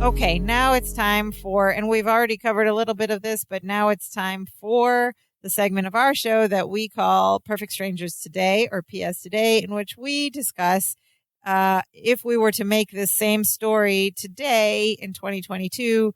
Okay, now it's time for, and we've already covered a little bit of this, but now it's time for the segment of our show that we call Perfect Strangers Today, or PS Today, in which we discuss if we were to make this same story today in 2022,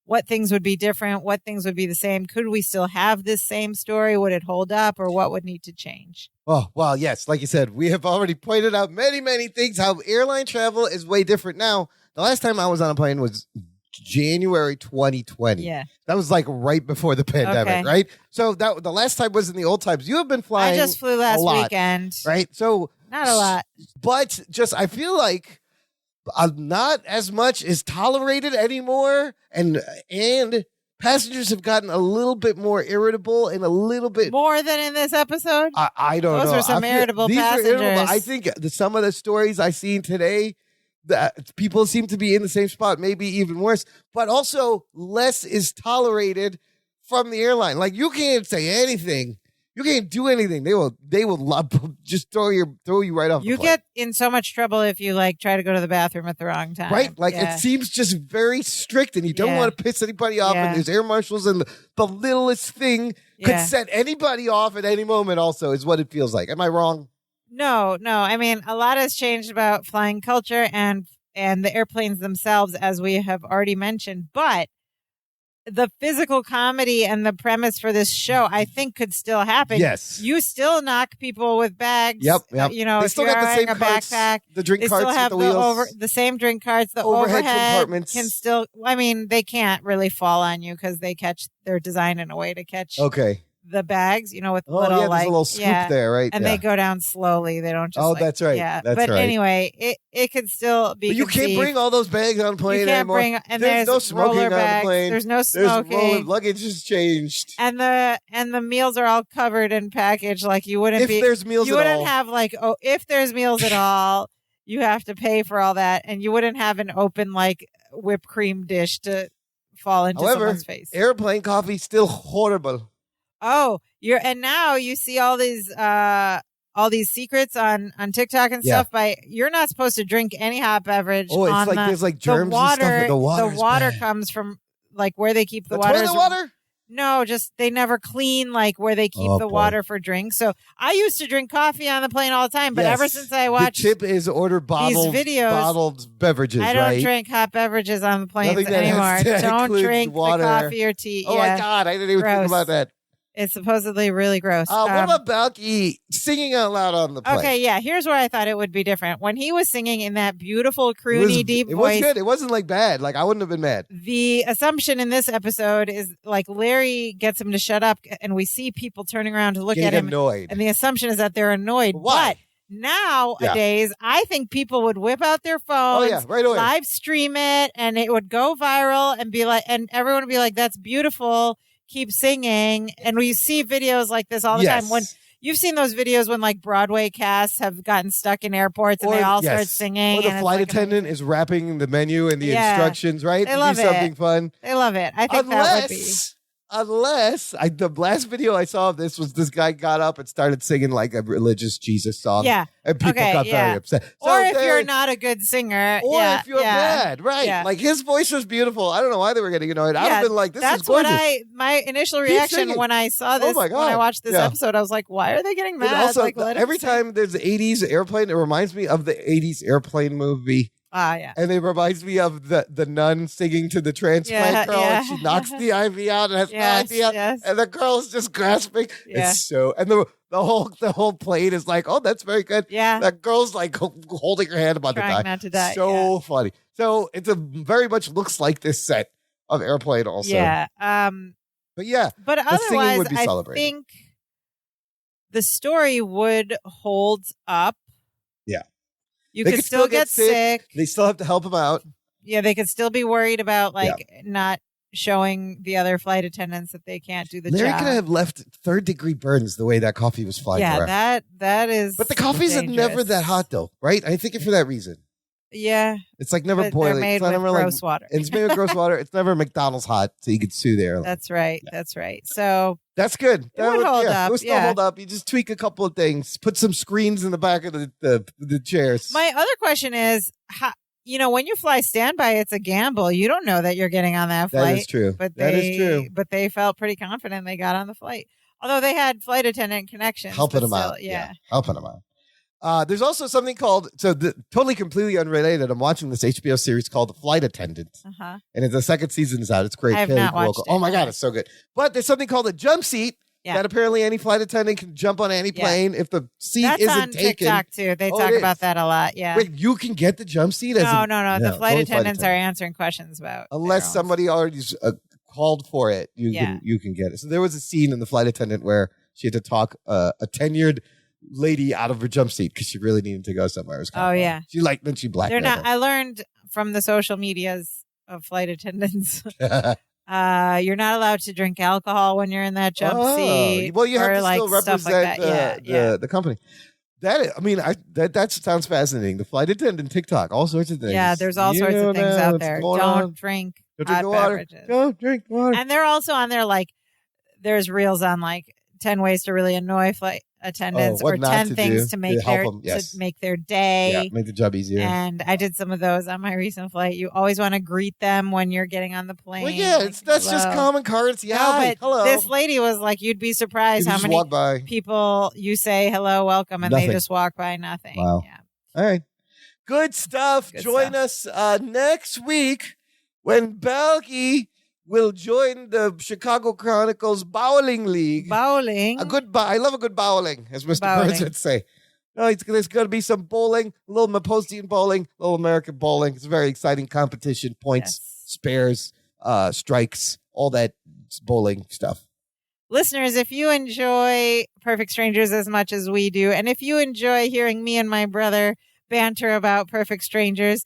what things would be different, what things would be the same. Could we still have this same story? Would it hold up, or what would need to change? Oh, well, yes. Like you said, we have already pointed out many, many things, how airline travel is way different now. The last time I was on a plane was January 2020. Yeah. That was right before the pandemic, right? So the last time was in the old times. You have been flying. I just flew last weekend. Right? So not a lot. But I feel like not as much is tolerated anymore. And passengers have gotten a little bit more irritable and a little bit more than in this episode. I don't know. Those are some irritable passengers. I think some of the stories I seen today, that people seem to be in the same spot, maybe even worse. But also, less is tolerated from the airline. Like, you can't say anything. You can't do anything. They will just throw you right off. You get in so much trouble if you like try to go to the bathroom at the wrong time. Right? Like it seems just very strict, and you don't want to piss anybody off. And there's air marshals, and the littlest thing could set anybody off at any moment. Also, is what it feels like. Am I wrong? No. I mean, a lot has changed about flying culture and the airplanes themselves, as we have already mentioned, but the physical comedy and the premise for this show, I think, could still happen. Yes. You still knock people with bags. Yep. You know, they if still you're got the same wearing a carts, backpack, the drink they carts still have with the wheels. the same drink carts. The overhead overhead compartments can still, I mean, they can't really fall on you because they're designed in a way to catch the bags, you know, with little there's a little scoop there, right? And they go down slowly. They don't just that's right. Yeah. That's but right. anyway, it could still be. But you can't bring all those bags on a plane anymore. There's no smoking on bags. the plane. There's no smoking. Luggage has changed. And the meals are all covered and packaged like you wouldn't if there's meals you at wouldn't all. have like if there's meals at all, you have to pay for all that, and you wouldn't have an open like whipped cream dish to fall into someone's face. Airplane coffee still horrible. Oh, and now you see all these secrets on TikTok and stuff. You're not supposed to drink any hot beverage. Oh, it's like there's like germs and stuff. The water comes from like where they keep the water. Toilet water? No, just they never clean like where they keep the water for drinks. So I used to drink coffee on the plane all the time, but ever since I watched the tip is order bottled beverages. I don't drink hot beverages on the planes anymore. Don't drink the coffee or tea. Oh my God, I didn't even think about that. It's supposedly really gross. What about Balky singing out loud on the plane? Okay, yeah. Here's where I thought it would be different. When he was singing in that beautiful, croony, deep voice. It was good. It wasn't like bad. Like, I wouldn't have been mad. The assumption in this episode is like Larry gets him to shut up, and we see people turning around to look at him. Annoyed. And the assumption is that they're annoyed. Why? But nowadays, I think people would whip out their phones, right away. live stream it, and it would go viral and be like, and everyone would be like, that's beautiful. Keep singing. And we see videos like this all the time. When you've seen those videos when like Broadway casts have gotten stuck in airports and they all start singing. Or the flight attendant is rapping the menu and the instructions, right? They love something fun. They love it. I think that would be. Unless the last video I saw of this was this guy got up and started singing like a religious Jesus song. Yeah. And people got very upset. So or if you're not a good singer. Or if you're bad. Right. Yeah. Like his voice was beautiful. I don't know why they were getting annoyed. I'd have been like, this is gorgeous. That's what my initial reaction when I saw this, when I watched this episode, I was like, why are they getting mad? And also, like, every time there's the 80s airplane, it reminds me of the 80s airplane movie. Yeah. And it reminds me of the nun singing to the transplant girl, and she knocks the IV out and has no idea, and the girl's just grasping. Yeah. It's so, and the whole plane is like, oh, that's very good. Yeah. That girl's like holding her hand about trying not to die. So funny. So it's very much looks like this set of Airplane also. Yeah. But yeah. But otherwise, would be I think the story would hold up. Yeah. You could still get sick. They still have to help him out. Yeah, they could still be worried about not showing the other flight attendants that they can't do the job. Larry could have left third-degree burns the way that coffee was flying around. Yeah, that is. But the coffee's never that hot, though, right? I think it for that reason. Yeah, it's like never boiling. They're made with gross water. It's made with gross water. It's never McDonald's hot, so you could sue there. That's right. Yeah. That's right. So that's good. It would hold up. It would still hold up. You just tweak a couple of things. Put some screens in the back of the chairs. My other question is, when you fly standby, it's a gamble. You don't know that you're getting on that flight. That is true. That is true. But they felt pretty confident they got on the flight. Although they had flight attendant connections. Helping them out. Yeah. Helping them out. There's also something called, totally completely unrelated. I'm watching this HBO series called The Flight Attendant. Uh-huh. And the second season is out. It's great. I have not watched it. Oh my God, it's so good. But there's something called a jump seat that apparently any flight attendant can jump on any plane if the seat isn't taken. That's on TikTok too. They talk about that a lot. Yeah. Wait, you can get the jump seat? No. The flight attendants are answering questions about. Unless somebody already called for it, you can get it. So there was a scene in The Flight Attendant where she had to talk a tenured lady out of her jump seat because she really needed to go somewhere. It was kind of fun. She blacked out. I learned from the social medias of flight attendants You're not allowed to drink alcohol when you're in that jump seat. Well, you have to like still represent like the company. That sounds fascinating. The flight attendant TikTok, all sorts of things. Yeah, there's all sorts of things out there. Don't drink hot beverages. Don't drink water. And they're also on there like there's reels on like 10 ways to really annoy flight attendants or 10 things to make their day. Yeah, make the job easier. And I did some of those on my recent flight. You always want to greet them when you're getting on the plane. Well, yeah, that's just common courtesy. No, hello. This lady was like, you'd be surprised how many people you say hello, welcome, and they just walk by nothing. Wow. Yeah. All right. Good stuff. Join us next week when Balky will join the Chicago Chronicles Bowling League. Bowling. I love a good bowling, as Mr. Burns would say. No, there's going to be some bowling, a little Mapostian bowling, a little American bowling. It's a very exciting competition. Points, spares, strikes, all that bowling stuff. Listeners, if you enjoy Perfect Strangers as much as we do, and if you enjoy hearing me and my brother banter about Perfect Strangers,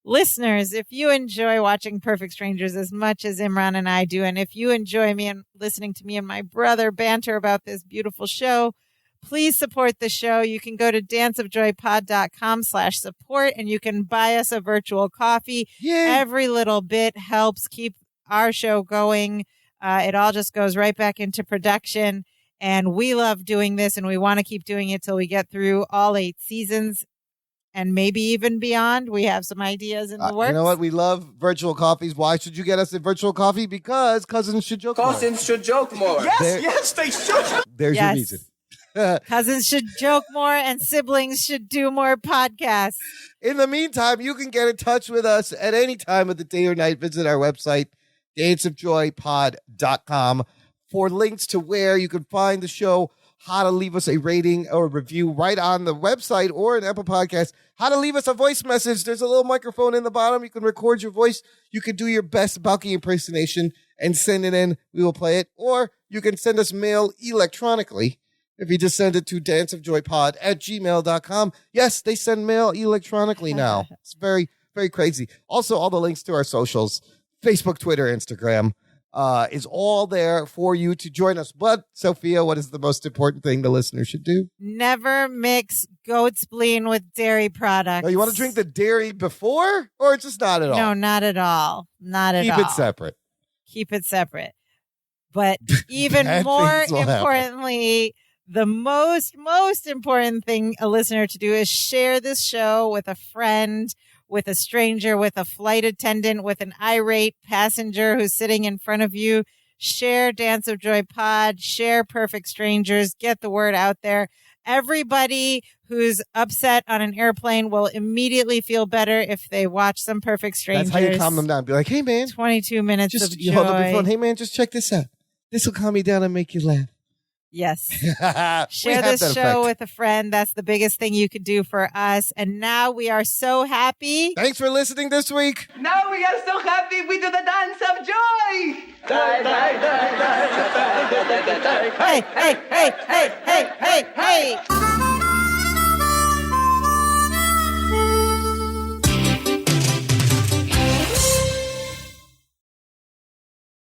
listeners, if you enjoy watching Perfect Strangers as much as Imran and I do, and if you enjoy me and listening to me and my brother banter about this beautiful show, please support the show. You can go to danceofjoypod.com/support and you can buy us a virtual coffee. Yeah. Every little bit helps keep our show going. It all just goes right back into production. And we love doing this and we want to keep doing it till we get through all 8 seasons. And maybe even beyond. We have some ideas in the works. You know what? We love virtual coffees. Why should you get us a virtual coffee? Because cousins should joke more. Cousins should joke more. Yes, they should. There's your reason. Cousins should joke more and siblings should do more podcasts. In the meantime, you can get in touch with us at any time of the day or night. Visit our website, danceofjoypod.com, for links to where you can find the show, how to leave us a rating or a review right on the website or an Apple Podcast, how to leave us a voice message. There's a little microphone in the bottom. You can record your voice. You can do your best Balky impersonation and send it in. We will play it. Or you can send us mail electronically. If you just send it to danceofjoypod@gmail.com. Yes, they send mail electronically now. It's very, very crazy. Also, all the links to our socials, Facebook, Twitter, Instagram, is all there for you to join us. But, Sophia, what is the most important thing the listener should do? Never mix goat spleen with dairy products. Oh, you want to drink the dairy before or just not at all? No, not at all. Not at all. Keep it separate. Keep it separate. But even more importantly, the most important thing a listener to do is share this show with a friend, with a stranger, with a flight attendant, with an irate passenger who's sitting in front of you. Share Dance of Joy Pod, share Perfect Strangers, get the word out there. Everybody who's upset on an airplane will immediately feel better if they watch some Perfect Strangers. That's how you calm them down. Be like, hey, man. 22 minutes of joy. You hold up your phone. Hey, man, just check this out. This will calm me down and make you laugh. Yes. Share this show with a friend. That's the biggest thing you could do for us. And now we are so happy. Thanks for listening this week. Now we are so happy we do the dance of joy. Hey, hey, hey, hey, hey, hey, hey, hey.